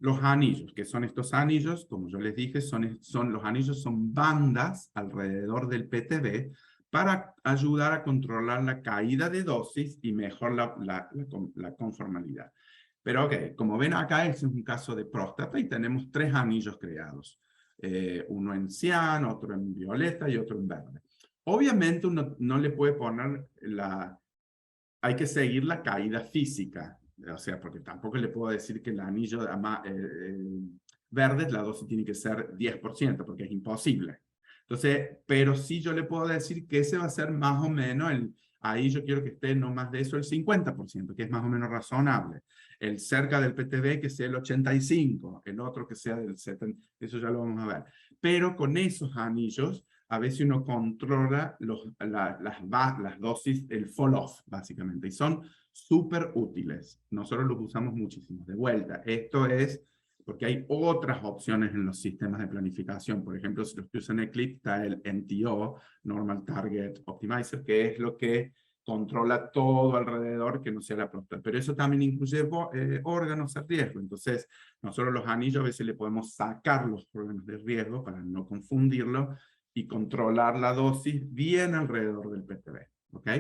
Los anillos, que son estos anillos, como yo les dije, los anillos son bandas alrededor del PTV para ayudar a controlar la caída de dosis y mejor la conformalidad. Pero ok, como ven acá, este es un caso de próstata y tenemos 3 anillos creados. Uno en cian, otro en violeta y otro en verde. Obviamente uno no le puede poner hay que seguir la caída física, o sea, porque tampoco le puedo decir que el anillo verde, la dosis tiene que ser 10%, porque es imposible. Entonces, pero sí yo le puedo decir que ese va a ser más o menos, ahí yo quiero que esté no más de eso el 50%, que es más o menos razonable. El cerca del PTV que sea el 85%, el otro que sea del 70%, eso ya lo vamos a ver. Pero con esos anillos, a veces uno controla las dosis, el fall-off, básicamente, y son súper útiles. Nosotros los usamos muchísimo. De vuelta, esto es porque hay otras opciones en los sistemas de planificación. Por ejemplo, si los que usan Eclipse, está el NTO, Normal Target Optimizer, que es lo que controla todo alrededor que no sea la próstata. Pero eso también incluye órganos de riesgo. Entonces, nosotros los anillos a veces le podemos sacar los órganos de riesgo para no confundirlo y controlar la dosis bien alrededor del PTV. ¿Ok?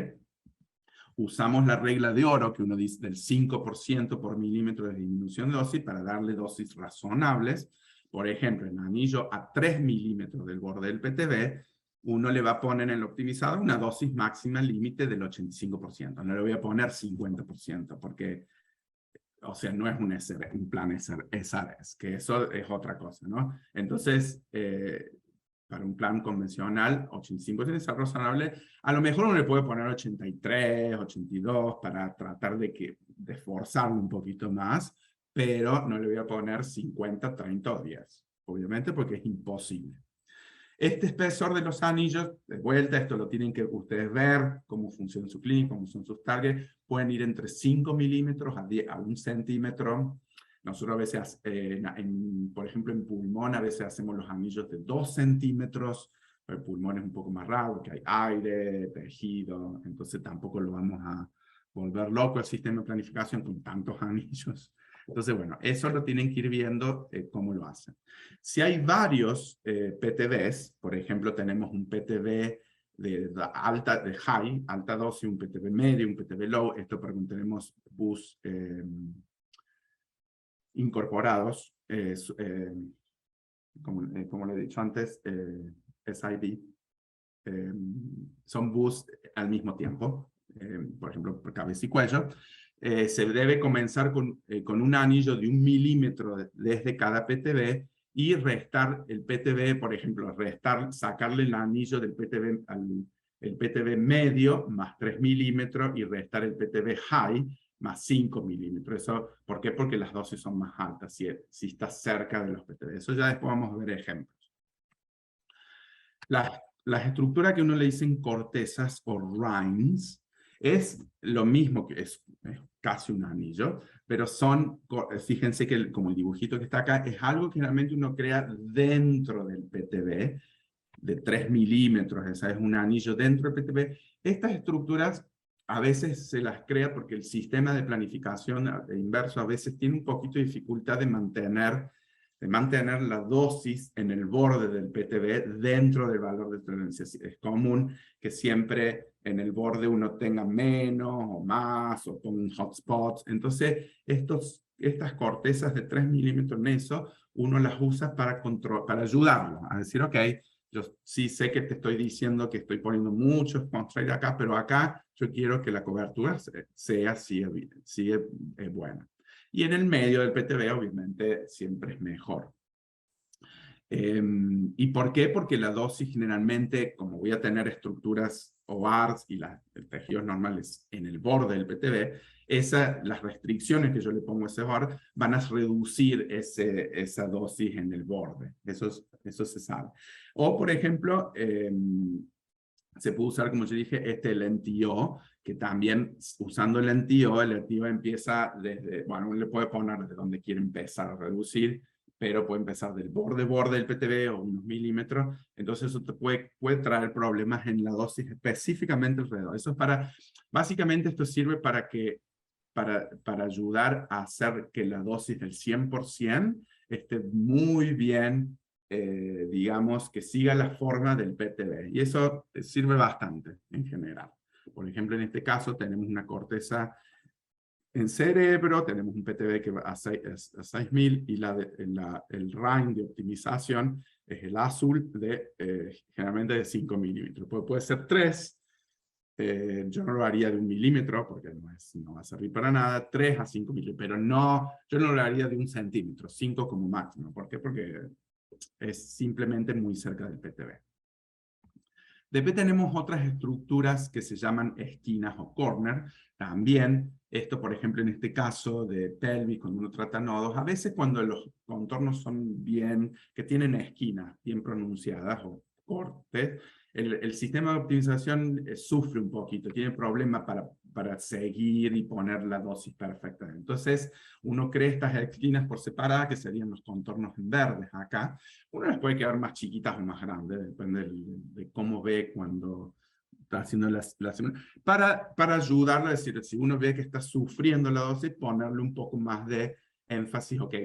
Usamos la regla de oro, que uno dice del 5% por milímetro de disminución de dosis, para darle dosis razonables. Por ejemplo, en anillo a 3 milímetros del borde del PTV, uno le va a poner en el optimizador una dosis máxima límite del 85%. No le voy a poner 50%, porque, o sea, no es un plan SRS, que eso es otra cosa, ¿no? Entonces, para un plan convencional, 85% es razonable. A lo mejor uno le puede poner 83, 82 para tratar de forzarlo un poquito más, pero no le voy a poner 50, 30 o 10, obviamente, porque es imposible. Este espesor de los anillos, de vuelta, esto lo tienen que ustedes ver, cómo funciona su clínica, cómo son sus targets, pueden ir entre 5 milímetros a 1 centímetro. Nosotros a veces, por ejemplo, en pulmón, a veces hacemos los anillos de 2 centímetros. El pulmón es un poco más raro, porque hay aire, tejido, entonces tampoco lo vamos a volver loco el sistema de planificación con tantos anillos. Entonces, bueno, eso lo tienen que ir viendo cómo lo hacen. Si hay varios PTVs, por ejemplo, tenemos un PTV de alta dosis, un PTV medio, un PTV low, esto para cuando tenemos bus incorporados, como le he dicho antes, SID, son bus al mismo tiempo, por ejemplo, por cabeza y cuello. Se debe comenzar con un anillo de 1 milímetro desde cada PTV y restar el PTV, por ejemplo, sacarle el anillo del PTV el PTV medio más 3 milímetros y restar el PTV high más 5 milímetros. Eso, ¿por qué? Porque las dosis son más altas si está cerca de los PTV. Eso ya después vamos a ver ejemplos. Las estructuras que uno le dicen cortezas o rinds es lo mismo, que es casi un anillo, pero fíjense que como el dibujito que está acá, es algo que realmente uno crea dentro del PTV, de 3 milímetros, esa es un anillo dentro del PTV. Estas estructuras a veces se las crea porque el sistema de planificación inverso a veces tiene un poquito de dificultad de mantener la dosis en el borde del PTV dentro del valor de tolerancia. Es común que siempre en el borde uno tenga menos o más, o ponga un hotspot. Entonces, estas cortezas de 3 milímetros en eso, uno las usa para ayudarlo, a decir, ok, yo sí sé que te estoy diciendo que estoy poniendo muchos constraints acá, pero acá yo quiero que la cobertura sea buena. Y en el medio del PTV, obviamente, siempre es mejor. ¿Y por qué? Porque la dosis generalmente, como voy a tener estructuras OARs y tejidos normales en el borde del PTB, las restricciones que yo le pongo a ese OAR van a reducir esa dosis en el borde. Eso se sabe. O, por ejemplo, se puede usar, como yo dije, el NTO, que también usando el NTO empieza desde, bueno, uno le puede poner desde donde quiere empezar a reducir, pero puede empezar del borde del PTB o unos milímetros, entonces eso te puede traer problemas en la dosis específicamente alrededor. Eso es básicamente esto sirve para ayudar a hacer que la dosis del 100% esté muy bien, digamos, que siga la forma del PTB. Y eso sirve bastante en general. Por ejemplo, en este caso tenemos una corteza en cerebro, tenemos un PTB que va a 6.000 y el range de optimización es el azul generalmente de 5 milímetros. Puede ser 3. Yo no lo haría de 1 milímetro porque no va a servir para nada, 3 a 5 milímetros, pero no, yo no lo haría de 1 centímetro, 5 como máximo. ¿Por qué? Porque es simplemente muy cerca del PTB. Después tenemos otras estructuras que se llaman esquinas o corner. También, esto por ejemplo en este caso de pelvis, cuando uno trata nodos, a veces cuando los contornos son que tienen esquinas bien pronunciadas o cortes, el sistema de optimización sufre un poquito, tiene problemas para seguir y poner la dosis perfecta. Entonces, uno crea estas esquinas por separada, que serían los contornos en verdes acá. Uno las puede quedar más chiquitas o más grandes, depende de cómo ve cuando está haciendo para ayudarle a decir, si uno ve que está sufriendo la dosis, ponerle un poco más de énfasis, ok,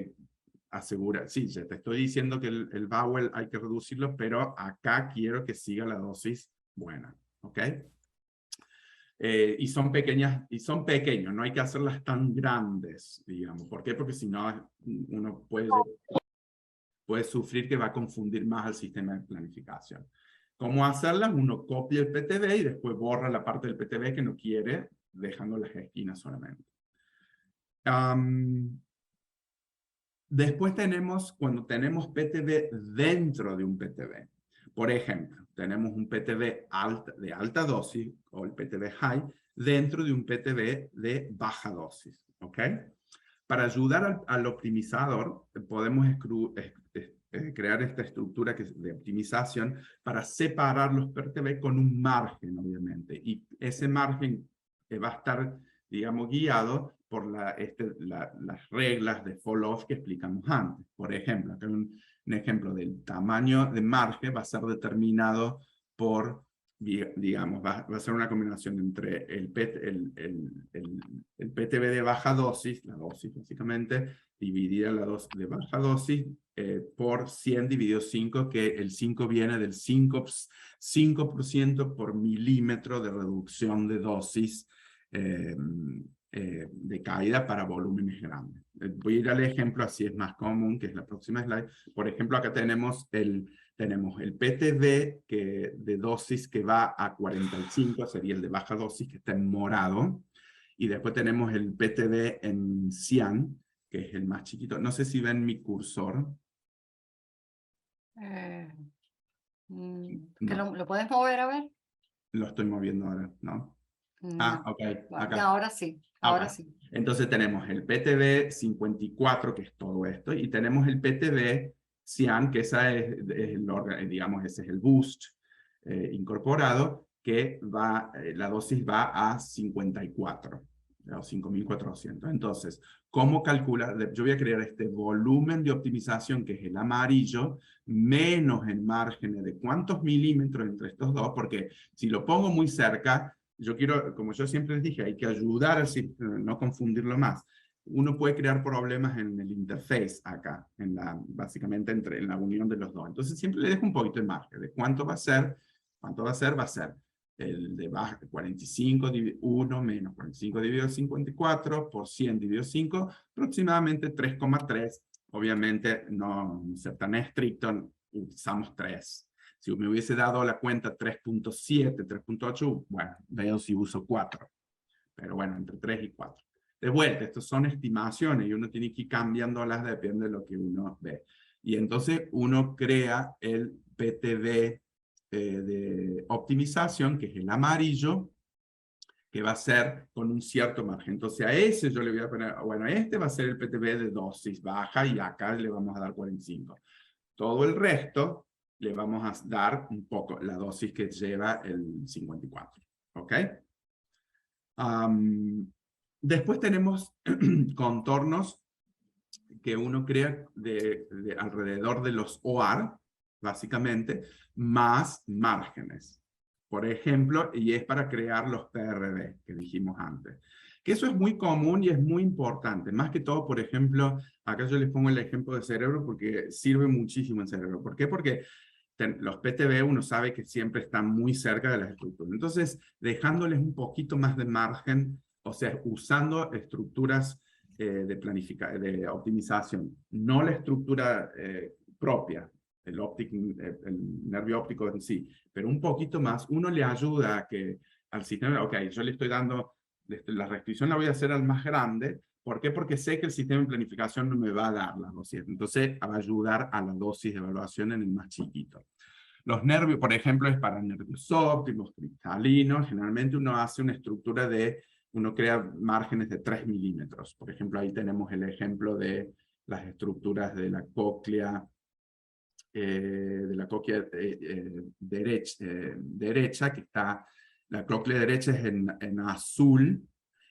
asegura, sí, ya te estoy diciendo que el bowel hay que reducirlo, pero acá quiero que siga la dosis buena, ¿ok? Y son pequeños, no hay que hacerlas tan grandes, digamos. ¿Por qué? Porque si no, uno puede sufrir que va a confundir más al sistema de planificación. ¿Cómo hacerlas? Uno copia el PTB y después borra la parte del PTB que no quiere, dejando las esquinas solamente. Después cuando tenemos PTB dentro de un PTB. Por ejemplo, tenemos un PTB de alta dosis, o el PTB high, dentro de un PTB de baja dosis. ¿Ok? Para ayudar al optimizador, podemos crear esta estructura de optimización para separar los PTB con un margen, obviamente. Y ese margen va a estar, digamos, guiado por las reglas de fall-off que explicamos antes. Por ejemplo, acá hay un ejemplo del tamaño de margen va a ser determinado por, digamos, va a ser una combinación entre el PTB de baja dosis, la dosis básicamente, dividida la dosis de baja dosis por 100 dividido 5, que el 5 viene del 5% por milímetro de reducción de dosis de caída para volúmenes grandes. Voy a ir al ejemplo, así es más común, que es la próxima slide. Por ejemplo, acá tenemos el PTB de dosis que va a 45, sería el de baja dosis, que está en morado. Y después tenemos el PTB en cian, que es el más chiquito. No sé si ven mi cursor. No. ¿Lo puedes mover a ver? Lo estoy moviendo ahora, ¿no? No. Ok. Acá. Ahora sí. Ahora sí. Entonces tenemos el PTB 54, que es todo esto, y tenemos el PTB cian, que digamos, ese es el boost incorporado, que la dosis va a 54, o 5.400. Entonces, ¿cómo calcular? Yo voy a crear este volumen de optimización, que es el amarillo, menos el margen de cuántos milímetros entre estos dos, porque si lo pongo muy cerca, yo quiero, como yo siempre les dije, hay que ayudar a no confundirlo más. Uno puede crear problemas en el interface acá, básicamente en la unión de los dos. Entonces siempre le dejo un poquito de margen de cuánto va a ser. ¿Cuánto va a ser? Va a ser el de baja 45 dividido 1 menos 45 dividido 54 por 100 dividido 5, aproximadamente 3,3. Obviamente no ser tan estricto, usamos 3. Si me hubiese dado la cuenta 3.7, 3.8, bueno, veo si uso 4. Pero bueno, entre 3 y 4. De vuelta, estas son estimaciones y uno tiene que ir cambiándolas, depende de lo que uno ve. Y entonces uno crea el PTV de optimización, que es el amarillo, que va a ser con un cierto margen. Entonces a ese yo le voy a poner, bueno, este va a ser el PTV de dosis baja y acá le vamos a dar 45. Todo el resto le vamos a dar un poco la dosis que lleva el 54. ¿Ok? Después tenemos contornos que uno crea de alrededor de los OR, básicamente, más márgenes. Por ejemplo, y es para crear los PRD que dijimos antes. Que eso es muy común y es muy importante. Más que todo, por ejemplo, acá yo les pongo el ejemplo de cerebro porque sirve muchísimo en cerebro. ¿Por qué? Porque los PTB uno sabe que siempre están muy cerca de las estructuras. Entonces, dejándoles un poquito más de margen, o sea, usando estructuras de optimización, no la estructura propia, el nervio óptico en sí, pero un poquito más, uno le ayuda a que al sistema, ok, yo le estoy dando, la restricción la voy a hacer al más grande. ¿Por qué? Porque sé que el sistema de planificación no me va a dar la dosis. Entonces, va a ayudar a la dosis de evaluación en el más chiquito. Los nervios, por ejemplo, es para nervios ópticos, cristalinos. Generalmente uno hace una estructura uno crea márgenes de 3 milímetros. Por ejemplo, ahí tenemos el ejemplo de las estructuras de la cóclea, derecha, que está, la cóclea derecha es en azul,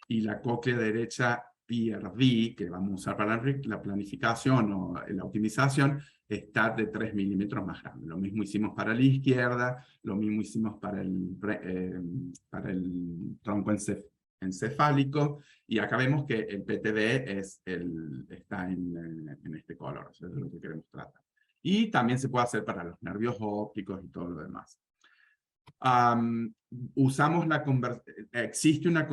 y la cóclea derecha PRD, que vamos a usar para la planificación o la optimización, está de 3 milímetros más grande. Lo mismo hicimos para la izquierda, lo mismo hicimos para el tronco encefálico, y acá vemos que el PTV está en este color, eso es lo que queremos tratar. Y también se puede hacer para los nervios ópticos y todo lo demás. Usamos existe una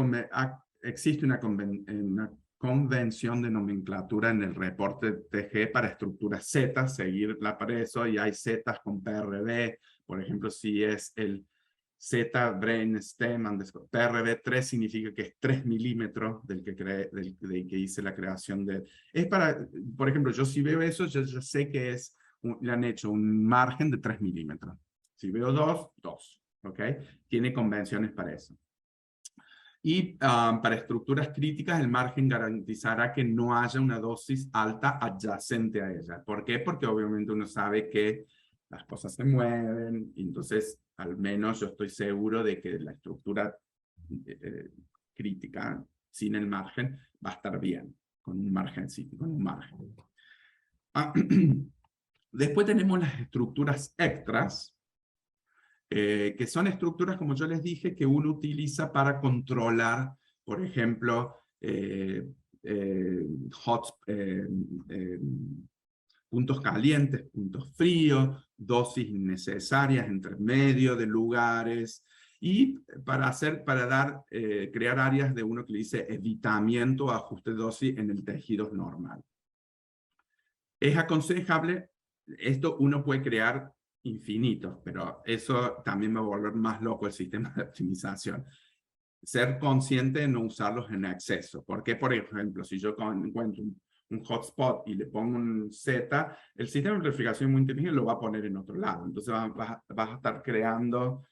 convención de nomenclatura en el reporte TG para estructuras Z, seguirla para eso, y hay Z con PRD, por ejemplo, si es el Z brainstem, PRD 3 significa que es 3 milímetros del que hice la creación de... Es para, por ejemplo, yo si veo eso, yo sé que le han hecho un margen de 3 milímetros. Si veo 2, 2. ¿Ok? Tiene convenciones para eso. Y para estructuras críticas, el margen garantizará que no haya una dosis alta adyacente a ella. ¿Por qué? Porque obviamente uno sabe que las cosas se mueven, y entonces al menos yo estoy seguro de que la estructura crítica, sin el margen, va a estar bien, con un margen, sí, con un margen. Después tenemos las estructuras extras, que son estructuras, como yo les dije, que uno utiliza para controlar, por ejemplo, puntos calientes, puntos fríos, dosis innecesarias entre medio de lugares, y crear áreas de uno que le dice evitamiento o ajuste de dosis en el tejido normal. Es aconsejable, esto uno puede crear infinitos, pero eso también me va a volver más loco el sistema de optimización. Ser consciente de no usarlos en exceso. Porque, por ejemplo, si yo encuentro un hotspot y le pongo un Z, el sistema de planificación muy inteligente lo va a poner en otro lado. Entonces vas a estar creando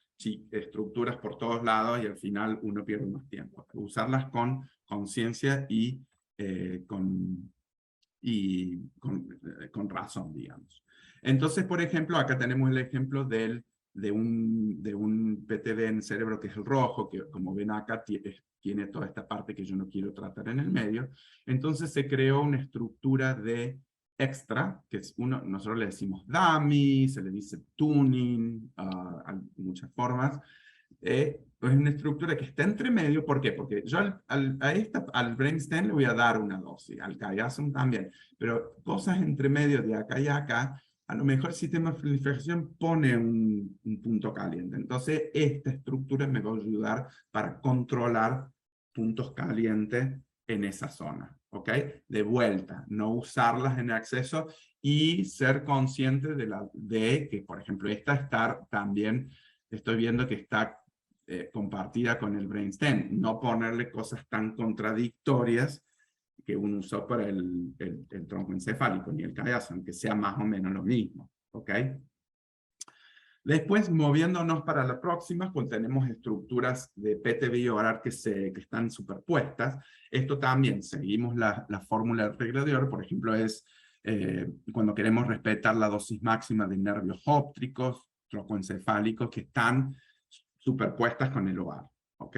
estructuras por todos lados y al final uno pierde más tiempo. Usarlas con conciencia y con razón, digamos. Entonces, por ejemplo, acá tenemos el ejemplo de un PTD en cerebro que es el rojo, que como ven acá tiene toda esta parte que yo no quiero tratar en el medio. Entonces se creó una estructura de extra, que es nosotros le decimos dummy, se le dice tuning, muchas formas. Es una estructura que está entre medio. ¿Por qué? Porque yo al brainstem le voy a dar una dosis, al chiasm también, pero cosas entre medio de acá y acá, a lo mejor el sistema de planificación pone un punto caliente. Entonces, esta estructura me va a ayudar para controlar puntos calientes en esa zona. ¿Ok? De vuelta, no usarlas en exceso y ser consciente de que, por ejemplo, también estoy viendo que está compartida con el brainstem. No ponerle cosas tan contradictorias que uno usó para el tronco encefálico, ni el chiasm, que sea más o menos lo mismo, ¿ok? Después, moviéndonos para la próxima, pues tenemos estructuras de PTB y ORAR que están superpuestas. Esto también, seguimos la fórmula de regla de oro, por ejemplo, es cuando queremos respetar la dosis máxima de nervios ópticos, troncoencefálicos, que están superpuestas con el OR, ¿ok?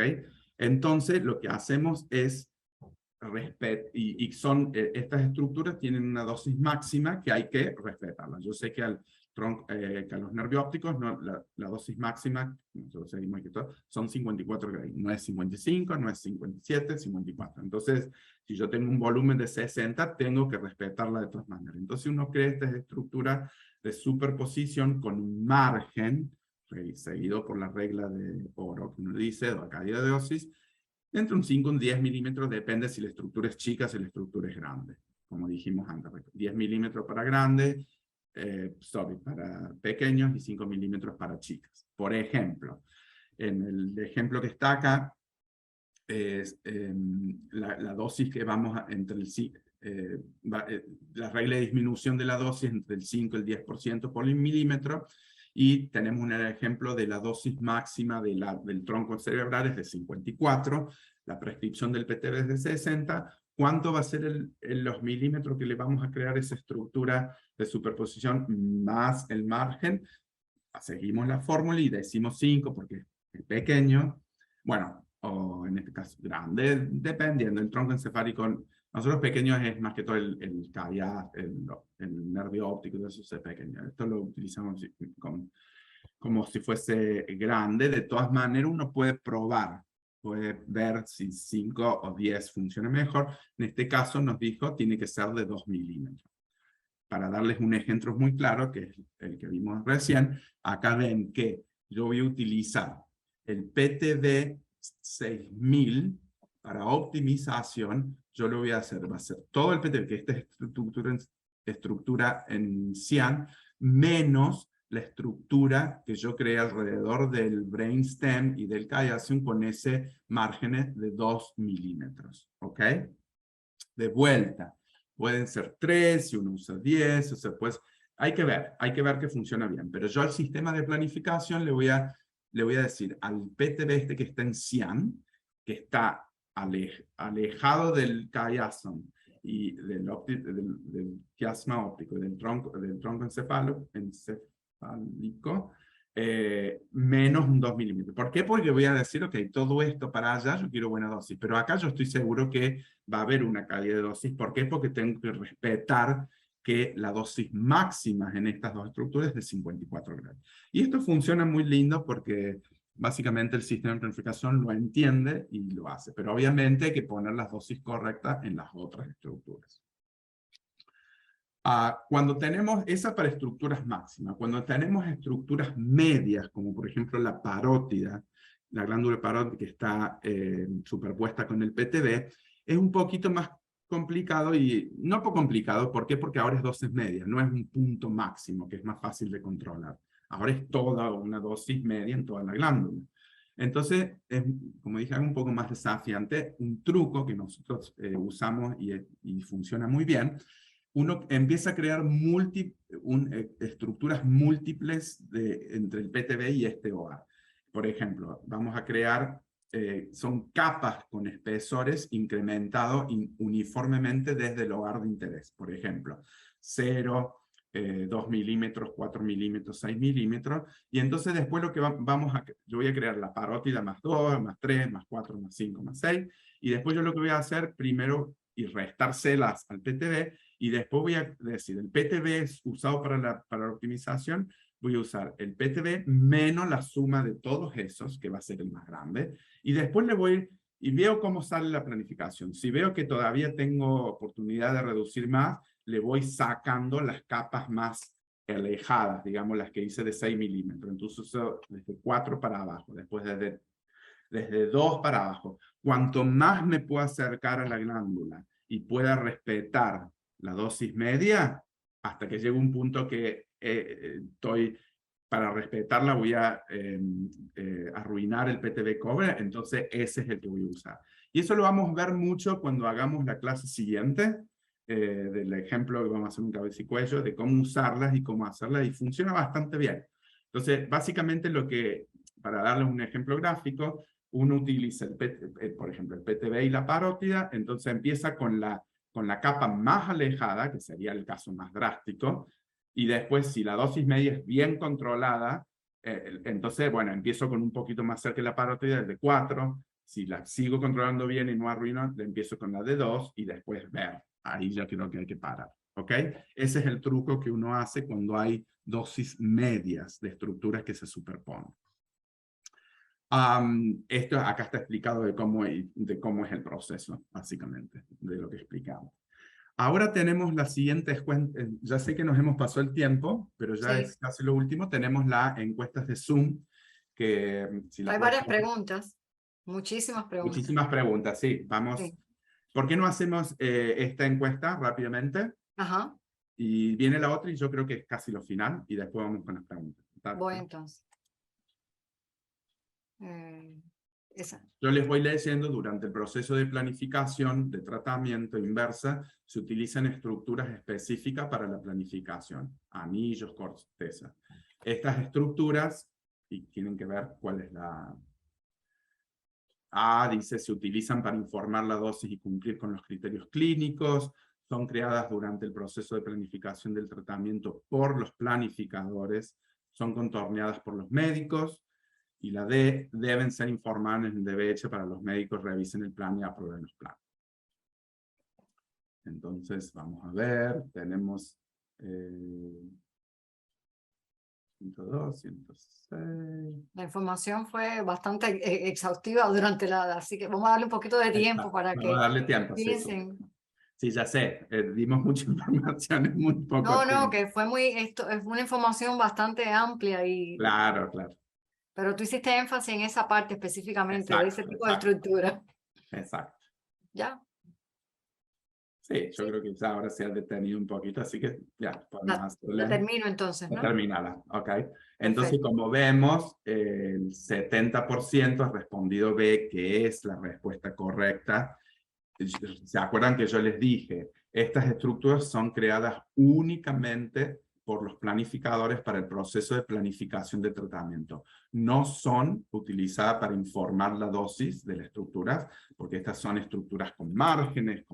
Entonces, lo que hacemos es estas estructuras tienen una dosis máxima que hay que respetarla. Yo sé que que a los nervios ópticos la dosis máxima, nosotros seguimos aquí todo, son 54 grados. No es 55, no es 57, 54. Entonces, si yo tengo un volumen de 60, tengo que respetarla de todas maneras. Entonces uno crea estas estructuras de superposición con un margen, seguido por la regla de oro, que uno dice, de la caída de dosis, entre un 5 y un 10 milímetros, depende si la estructura es chica, si la estructura es grande. Como dijimos antes, 10 milímetros para grandes, para pequeños y 5 milímetros para chicas. Por ejemplo, en el ejemplo que está acá, es la dosis que vamos entre la regla de disminución de la dosis entre el 5 y el 10% por milímetro, y tenemos un ejemplo de la dosis máxima del tronco cerebral es de 54, la prescripción del PTB es de 60, ¿cuánto va a ser los milímetros que le vamos a crear esa estructura de superposición más el margen? Seguimos la fórmula y decimos 5 porque es pequeño, bueno, o en este caso grande, dependiendo del tronco encefálico. Nosotros pequeños es más que todo el nervio óptico, de eso es pequeño. Esto lo utilizamos como si fuese grande. De todas maneras, uno puede probar, puede ver si 5 o 10 funciona mejor. En este caso nos dijo, tiene que ser de 2 milímetros. Para darles un ejemplo muy claro, que es el que vimos recién, acá ven que yo voy a utilizar el PTB 6000 para optimización. Yo lo voy a hacer, va a ser todo el PTB, que esta es estructura en cian, menos la estructura que yo creé alrededor del brainstem y del chiasm con ese margen de 2 milímetros. ¿Ok? De vuelta. Pueden ser 3, si uno usa 10, o sea, pues hay que ver que funciona bien. Pero yo al sistema de planificación le voy a decir al PTB este que está en cian, que está alejado del chiasm y del chiasma óptico, del tronco encefálico, menos un 2 milímetros. ¿Por qué? Porque voy a decir, ok, todo esto para allá yo quiero buena dosis, pero acá yo estoy seguro que va a haber una caída de dosis. ¿Por qué? Porque tengo que respetar que la dosis máxima en estas dos estructuras es de 54 grados. Y esto funciona muy lindo porque básicamente el sistema de planificación lo entiende y lo hace, pero obviamente hay que poner las dosis correctas en las otras estructuras. Cuando tenemos esa para estructuras máximas, cuando tenemos estructuras medias, como por ejemplo la parótida, la glándula parótida que está superpuesta con el PTB, es un poquito más complicado, y no poco complicado. ¿Por qué? Porque ahora es dosis media, no es un punto máximo, que es más fácil de controlar. Ahora es toda una dosis media en toda la glándula. Entonces, como dije, algo un poco más desafiante. Un truco que nosotros usamos y funciona muy bien, uno empieza a crear estructuras múltiples entre el PTB y este OR. Por ejemplo, vamos a crear, son capas con espesores incrementados uniformemente desde el OR de interés. Por ejemplo, 0, 2 milímetros, 4 milímetros, 6 milímetros. Y entonces después lo que yo voy a crear la parótida más 2, más 3, más 4, más 5, más 6. Y después yo lo que voy a hacer primero y restárselas al PTB, y después voy a decir, el PTB es usado para la optimización, voy a usar el PTB menos la suma de todos esos, que va a ser el más grande, y después y veo cómo sale la planificación. Si veo que todavía tengo oportunidad de reducir más, le voy sacando las capas más alejadas, digamos las que hice de 6 milímetros. Entonces uso desde 4 para abajo, después desde 2 para abajo. Cuanto más me pueda acercar a la glándula y pueda respetar la dosis media, hasta que llegue un punto que estoy para respetarla voy a arruinar el PTB cobre, entonces ese es el que voy a usar. Y eso lo vamos a ver mucho cuando hagamos la clase siguiente, del ejemplo que vamos a hacer un cabeza y cuello, de cómo usarlas y cómo hacerlas, y funciona bastante bien. Entonces, básicamente para darles un ejemplo gráfico, uno utiliza, por ejemplo, el PTB y la parótida, entonces empieza con la capa más alejada, que sería el caso más drástico, y después, si la dosis media es bien controlada, entonces, bueno, empiezo con un poquito más cerca de la parótida, el de 4, si la sigo controlando bien y no arruino, le empiezo con la de 2 y después ver. Ahí ya creo que hay que parar, ¿ok? Ese es el truco que uno hace cuando hay dosis medias de estructuras que se superponen. Esto acá está explicado de cómo es el proceso, básicamente, de lo que explicamos. Ahora tenemos las siguientes cuentas. Ya sé que nos hemos pasado el tiempo, pero ya es casi lo último. Tenemos las encuestas de Zoom, que si Hay varias preguntas, muchísimas preguntas. Muchísimas preguntas, sí. Vamos. Sí. ¿Por qué no hacemos esta encuesta rápidamente? Ajá. Y viene la otra y yo creo que es casi lo final y después vamos con las preguntas. Voy entonces. Esa. Yo les voy leyendo. Durante el proceso de planificación de tratamiento inversa, se utilizan estructuras específicas para la planificación, anillos, corteza. Estas estructuras, y tienen que ver cuál es la... dice, se utilizan para informar la dosis y cumplir con los criterios clínicos, son creadas durante el proceso de planificación del tratamiento por los planificadores, son contorneadas por los médicos, y la D, deben ser informadas en el DBH para los médicos revisen el plan y aprueben los planes. Entonces, vamos a ver, tenemos 102, 106. La información fue bastante exhaustiva durante así que vamos a darle un poquito de tiempo para que vamos a darle tiempo, piensen. Sí, ya sé, dimos mucha información en muy poco tiempo. No, que es una información bastante amplia y... Claro, claro. Pero tú hiciste énfasis en esa parte específicamente, Exacto, de ese tipo de estructura. Exacto. ¿Ya? Sí, yo creo que ya ahora se ha detenido un poquito, así que ya podemos hacerle. La termino entonces, ¿no? Terminala, ok. Entonces, Perfecto. como vemos, el 70% ha respondido B, que es la respuesta correcta. ¿Se acuerdan que yo les dije? Estas estructuras son creadas únicamente por los planificadores para el proceso de planificación de tratamiento. No son utilizadas para informar la dosis de las estructuras, porque estas son estructuras con márgenes,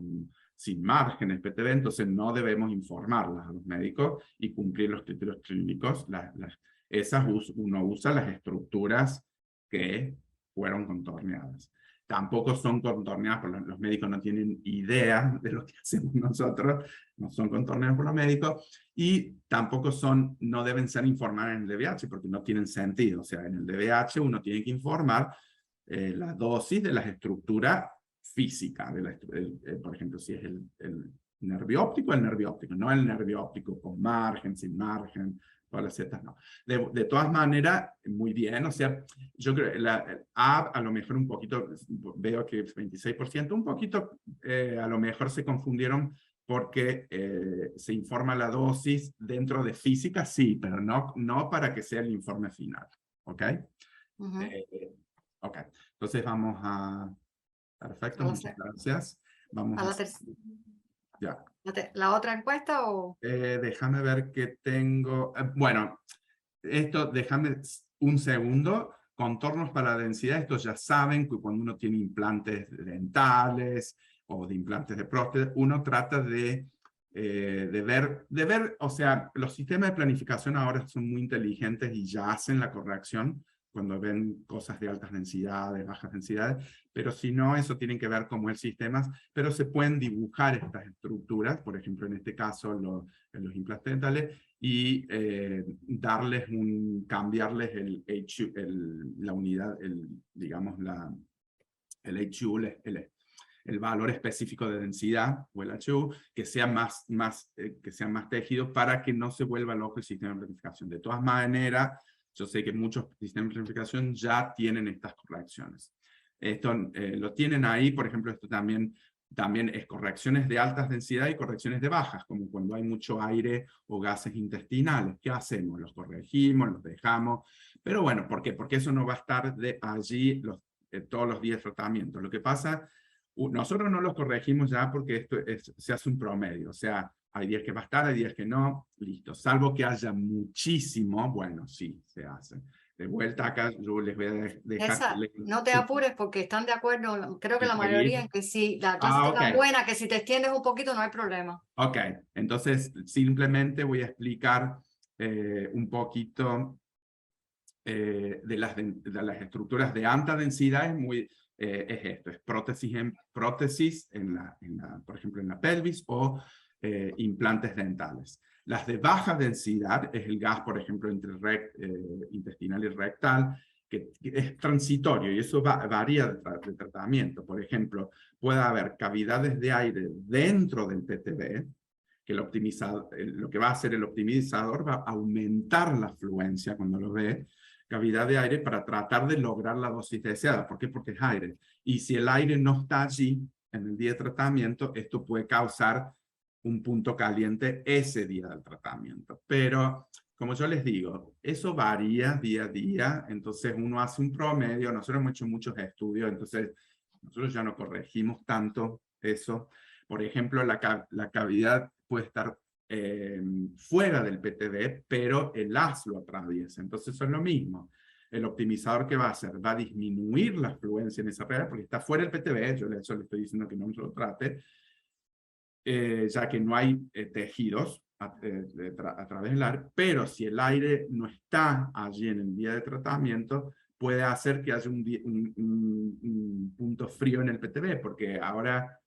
sin márgenes, PTB, entonces no debemos informarlas a los médicos y cumplir los criterios clínicos. Uno usa las estructuras que fueron contorneadas. Tampoco son contorneadas por los médicos, no tienen idea de lo que hacemos nosotros, no son contorneadas por los médicos, y tampoco no deben ser informadas en el DBH porque no tienen sentido. O sea, en el DBH uno tiene que informar la dosis de las estructuras físicas, por ejemplo, si es el nervio óptico, no el nervio óptico con margen, sin margen, todas las zetas no. De todas maneras, muy bien, o sea, yo creo, a lo mejor un poquito, veo que es 26%, un poquito, a lo mejor se confundieron porque se informa la dosis dentro de física, sí, pero no para que sea el informe final, ¿ok? Ok, entonces vamos a... Perfecto, muchas gracias. Vamos a ya. ¿La otra encuesta o...? Déjame ver qué tengo. Bueno, déjame un segundo. Contornos para la densidad, estos ya saben que cuando uno tiene implantes dentales o de implantes de prótesis, uno trata de ver, o sea, los sistemas de planificación ahora son muy inteligentes y ya hacen la corrección cuando ven cosas de altas densidades, bajas densidades, pero si no, eso tiene que ver cómo el sistema, pero se pueden dibujar estas estructuras, por ejemplo, en este caso, los implantes dentales, y cambiarles la unidad, digamos, el HU, el valor específico de densidad, o el HU, que sean más tejidos para que no se vuelva loco el sistema de planificación. De todas maneras, yo sé que muchos sistemas de planificación ya tienen estas correcciones. Esto lo tienen ahí, por ejemplo, esto también también es correcciones de altas densidades y correcciones de bajas, como cuando hay mucho aire o gases intestinales. ¿Qué hacemos? Los corregimos, los dejamos. Pero bueno, ¿por qué? Porque eso no va a estar allí todos los días de tratamiento. Lo que pasa, nosotros no los corregimos ya porque se hace un promedio. O sea, hay días que va a estar, hay días que no, listo. Salvo que haya muchísimo, bueno, sí, se hace. De vuelta acá, yo les voy a dejar... No te apures porque están de acuerdo, creo que la mayoría, en seguir. que si la clase Ah, está tan ok. buena que si te extiendes un poquito no hay problema. Ok, entonces simplemente voy a explicar un poquito de las estructuras de alta densidad. Es esto, es prótesis por ejemplo, en la pelvis o implantes dentales. Las de baja densidad es el gas, por ejemplo, entre intestinal y rectal, que es transitorio y eso varía de tratamiento. Por ejemplo, puede haber cavidades de aire dentro del PTB, que lo que va a hacer el optimizador va a aumentar la fluencia cuando lo ve, cavidad de aire para tratar de lograr la dosis deseada. ¿Por qué? Porque es aire. Y si el aire no está allí en el día de tratamiento, esto puede causar un punto caliente ese día del tratamiento. Pero, como yo les digo, eso varía día a día, entonces uno hace un promedio. Nosotros hemos hecho muchos estudios, entonces nosotros ya no corregimos tanto eso. Por ejemplo, la cavidad puede estar fuera del PTB, pero el haz lo atraviesa. Entonces eso es lo mismo. El optimizador, ¿qué va a hacer? Va a disminuir la fluencia en esa red porque está fuera del PTB. Yo eso le estoy diciendo que no se lo trate, ya que no hay tejidos a través del aire, pero si el aire no está allí en el día de tratamiento, puede hacer que haya un punto frío en el PTB, porque ahora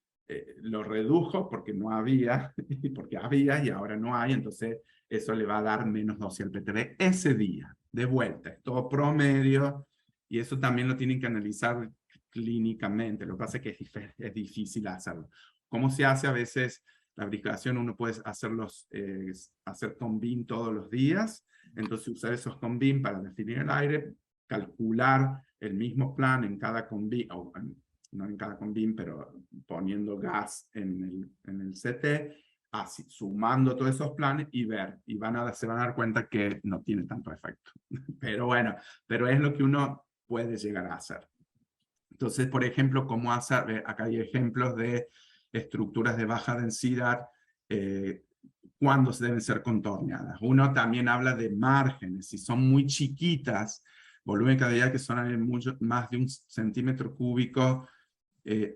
lo redujo porque no había, porque había y ahora no hay, entonces eso le va a dar menos dosis al PTB ese día, de vuelta, es todo promedio, y eso también lo tienen que analizar clínicamente. Lo que pasa es que es difícil hacerlo. ¿Cómo se hace? A veces la aplicación uno puede hacer combin todos los días, entonces usar esos combin para definir el aire, calcular el mismo plan en cada combin, no en cada combin, pero poniendo gas en el CT, así, sumando todos esos planes y ver, y se van a dar cuenta que no tiene tanto efecto. Pero bueno, pero es lo que uno puede llegar a hacer. Entonces, por ejemplo, ¿cómo hacer? Acá hay ejemplos de estructuras de baja densidad, cuándo se deben ser contorneadas. Uno también habla de márgenes, si son muy chiquitas, volumen de cavidad que son más de 1 centímetro cúbico,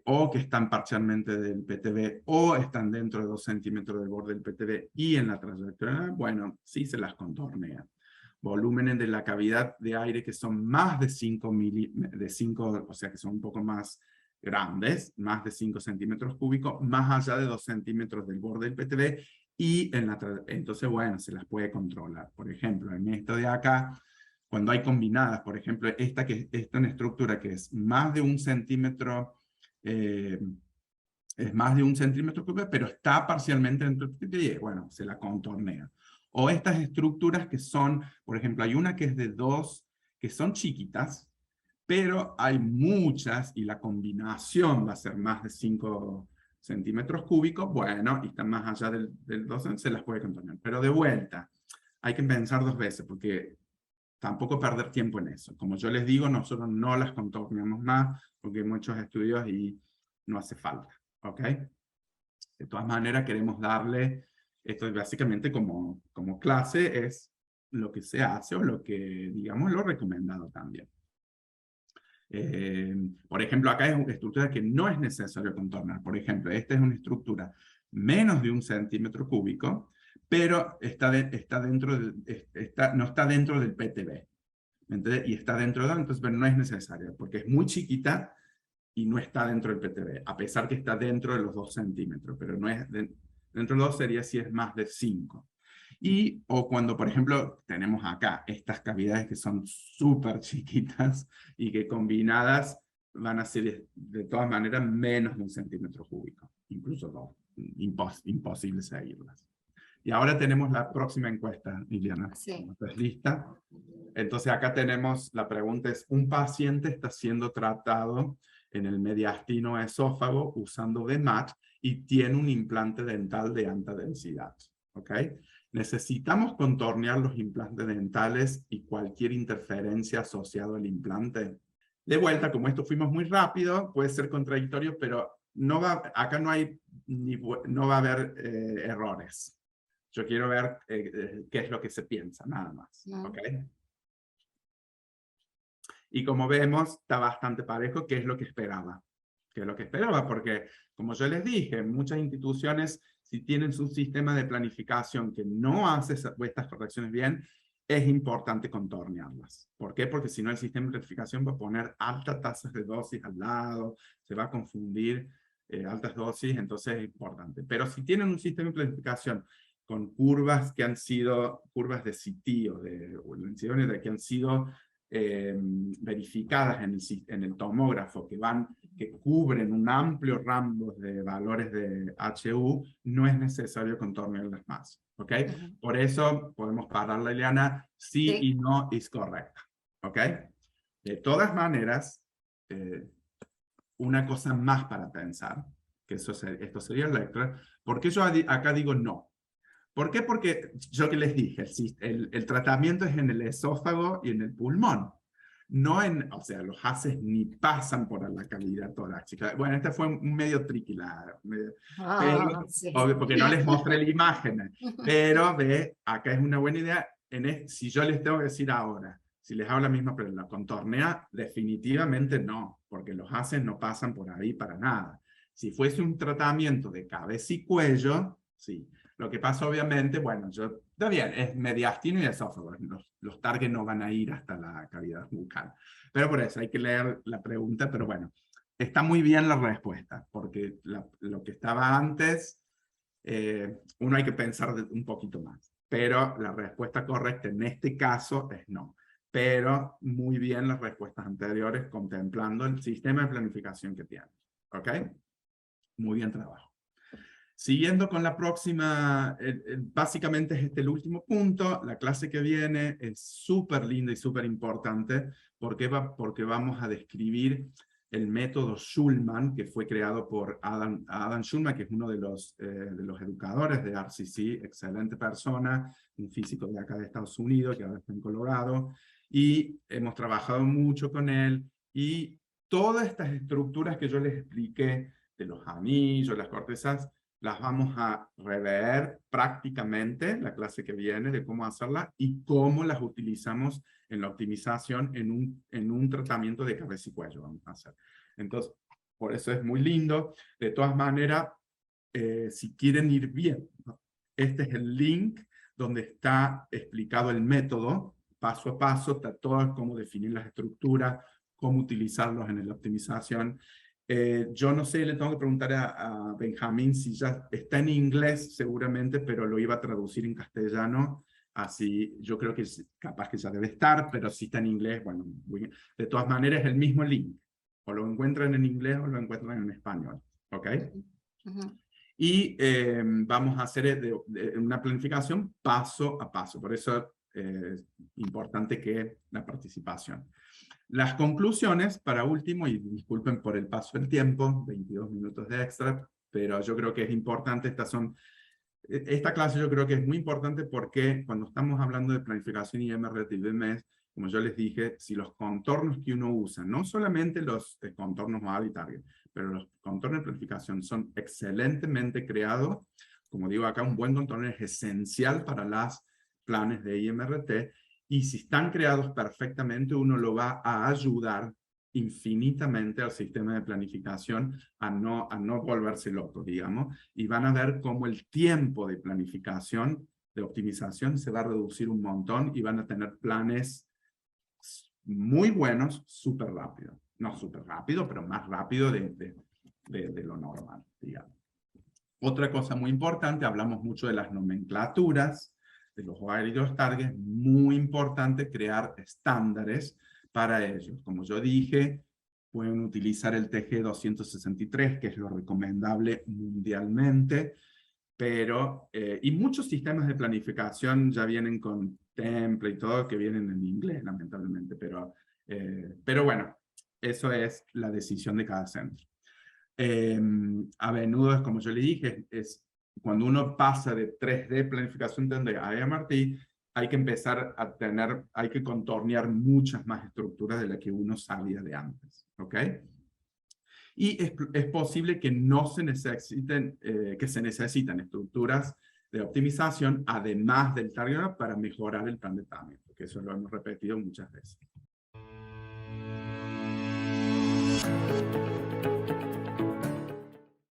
o que están parcialmente del PTB, o están dentro de 2 centímetros del borde del PTB y en la trayectoria, bueno, sí se las contornea. Volúmenes de la cavidad de aire que son más de 5, o sea que son un poco más grandes, más de 5 centímetros cúbicos, más allá de 2 centímetros del borde del PTB, y entonces, bueno, se las puede controlar. Por ejemplo, en esto de acá, cuando hay combinadas, por ejemplo, esta es una estructura que es más de 1 centímetro, es más de 1 centímetro cúbico, pero está parcialmente dentro del PTB, bueno, se la contornea. O estas estructuras que son, por ejemplo, hay una que es de 2, que son chiquitas, pero hay muchas y la combinación va a ser más de 5 centímetros cúbicos, bueno, y están más allá del 2, se las puede contornear. Pero de vuelta, hay que pensar 2 veces, porque tampoco perder tiempo en eso. Como yo les digo, nosotros no las contorneamos más, porque hay muchos estudios y no hace falta, ¿ok? De todas maneras, queremos darle, esto es básicamente como clase, es lo que se hace o lo que, digamos, lo recomendado también. Por ejemplo, acá es una estructura que no es necesario contornar. Por ejemplo, esta es una estructura menos de 1 centímetro cúbico, pero no está dentro del PTB. ¿Entendés? Y está dentro de, entonces, pero no es necesario, porque es muy chiquita y no está dentro del PTB, a pesar que está dentro de los 2 centímetros, pero no es dentro de los 2 sería si es más de 5. O cuando, por ejemplo, tenemos acá estas cavidades que son súper chiquitas y que combinadas van a ser de todas maneras menos de 1 centímetro cúbico, incluso 2, imposible seguirlas. Y ahora tenemos la próxima encuesta, Liliana. Sí. ¿Estás lista? Entonces acá tenemos, la pregunta es, un paciente está siendo tratado en el mediastino esófago usando VMAT y tiene un implante dental de alta densidad. ¿Ok? Necesitamos contornear los implantes dentales y cualquier interferencia asociada al implante. De vuelta, como esto fuimos muy rápido, puede ser contradictorio, pero no va, acá no hay no va a haber errores. Yo quiero ver qué es lo que se piensa, nada más. ¿Ok? Y como vemos, está bastante parejo, qué es lo que esperaba. ¿Qué es lo que esperaba? Porque, como yo les dije, muchas instituciones, si tienen su sistema de planificación que no hace estas correcciones bien, es importante contornearlas. ¿Por qué? Porque si no, el sistema de planificación va a poner altas tasas de dosis al lado, se va a confundir altas dosis, entonces es importante. Pero si tienen un sistema de planificación con curvas que han sido curvas de CT o de que han sido verificadas en el tomógrafo, que cubren un amplio rango de valores de HU, no es necesario contornearlas más. ¿Ok? Por eso podemos parar la Ileana, sí y no es correcta. ¿Ok? De todas maneras, una cosa más para pensar, que esto sería el extra, ¿por qué yo acá digo no? ¿Por qué? Porque yo que les dije, el tratamiento es en el esófago y en el pulmón. No en, o sea, los haces ni pasan por la cavidad torácica. Bueno, este fue un medio tricky, Sí. obvio, porque no les mostré la imagen. Pero ve, acá es una buena idea. Si yo les tengo que decir ahora, si les hago la misma pregunta, ¿la contornea? Definitivamente no, porque los haces no pasan por ahí para nada. Si fuese un tratamiento de cabeza y cuello, sí. Lo que pasa, obviamente, bueno, está bien, es mediastino y esófago. Los targets no van a ir hasta la cavidad bucal. Pero por eso hay que leer la pregunta, pero bueno, está muy bien la respuesta, porque lo que estaba antes, uno hay que pensar un poquito más. Pero la respuesta correcta en este caso es no. Pero muy bien las respuestas anteriores contemplando el sistema de planificación que tiene. ¿Ok? Muy bien trabajo. Siguiendo con la próxima, básicamente es el último punto. La clase que viene es súper linda y súper importante porque vamos a describir el método Schulman, que fue creado por Adam Schulman, que es uno de los educadores de RCC, excelente persona, un físico de acá de Estados Unidos, que ahora está en Colorado, y hemos trabajado mucho con él, y todas estas estructuras que yo les expliqué, de los anillos, las cortezas, las vamos a rever prácticamente la clase que viene de cómo hacerla y cómo las utilizamos en la optimización en un tratamiento de cabeza y cuello vamos a hacer. Entonces, por eso es muy lindo. De todas maneras, si quieren ir bien, este es el link donde está explicado el método, paso a paso, está todo cómo definir las estructuras, cómo utilizarlos en la optimización. Yo no sé, le tengo que preguntar a Benjamín si ya está en inglés seguramente, pero lo iba a traducir en castellano, así yo creo que capaz que ya debe estar, pero si está en inglés, bueno, de todas maneras es el mismo link, o lo encuentran en inglés o lo encuentran en español, ¿ok? Y vamos a hacer una planificación paso a paso, por eso es importante que la participación. Las conclusiones, para último, y disculpen por el paso del tiempo, 22 minutos de extra, pero yo creo que es importante, esta clase yo creo que es muy importante porque cuando estamos hablando de planificación y MRT y BMS, como yo les dije, si los contornos que uno usa, no solamente los contornos modal y target, pero los contornos de planificación son excelentemente creados, como digo acá, un buen contorno es esencial para los planes de IMRT, y si están creados perfectamente, uno lo va a ayudar infinitamente al sistema de planificación a no volverse loco, digamos, y van a ver cómo el tiempo de planificación, de optimización, se va a reducir un montón y van a tener planes muy buenos, súper rápido. No súper rápido, pero más rápido de lo normal, digamos. Otra cosa muy importante, hablamos mucho de las nomenclaturas, de los wire y los targets, muy importante crear estándares para ellos. Como yo dije, pueden utilizar el TG263, que es lo recomendable mundialmente, pero, y muchos sistemas de planificación ya vienen con template y todo, que vienen en inglés, lamentablemente, pero bueno, eso es la decisión de cada centro. A menudo, como yo le dije, es cuando uno pasa de 3D, planificación 3D, a MRT, hay que empezar a hay que contornear muchas más estructuras de las que uno sabía de antes, ¿ok? Y es posible que no se necesiten, que se necesitan estructuras de optimización, además del target, para mejorar el plan de tratamiento, que eso lo hemos repetido muchas veces.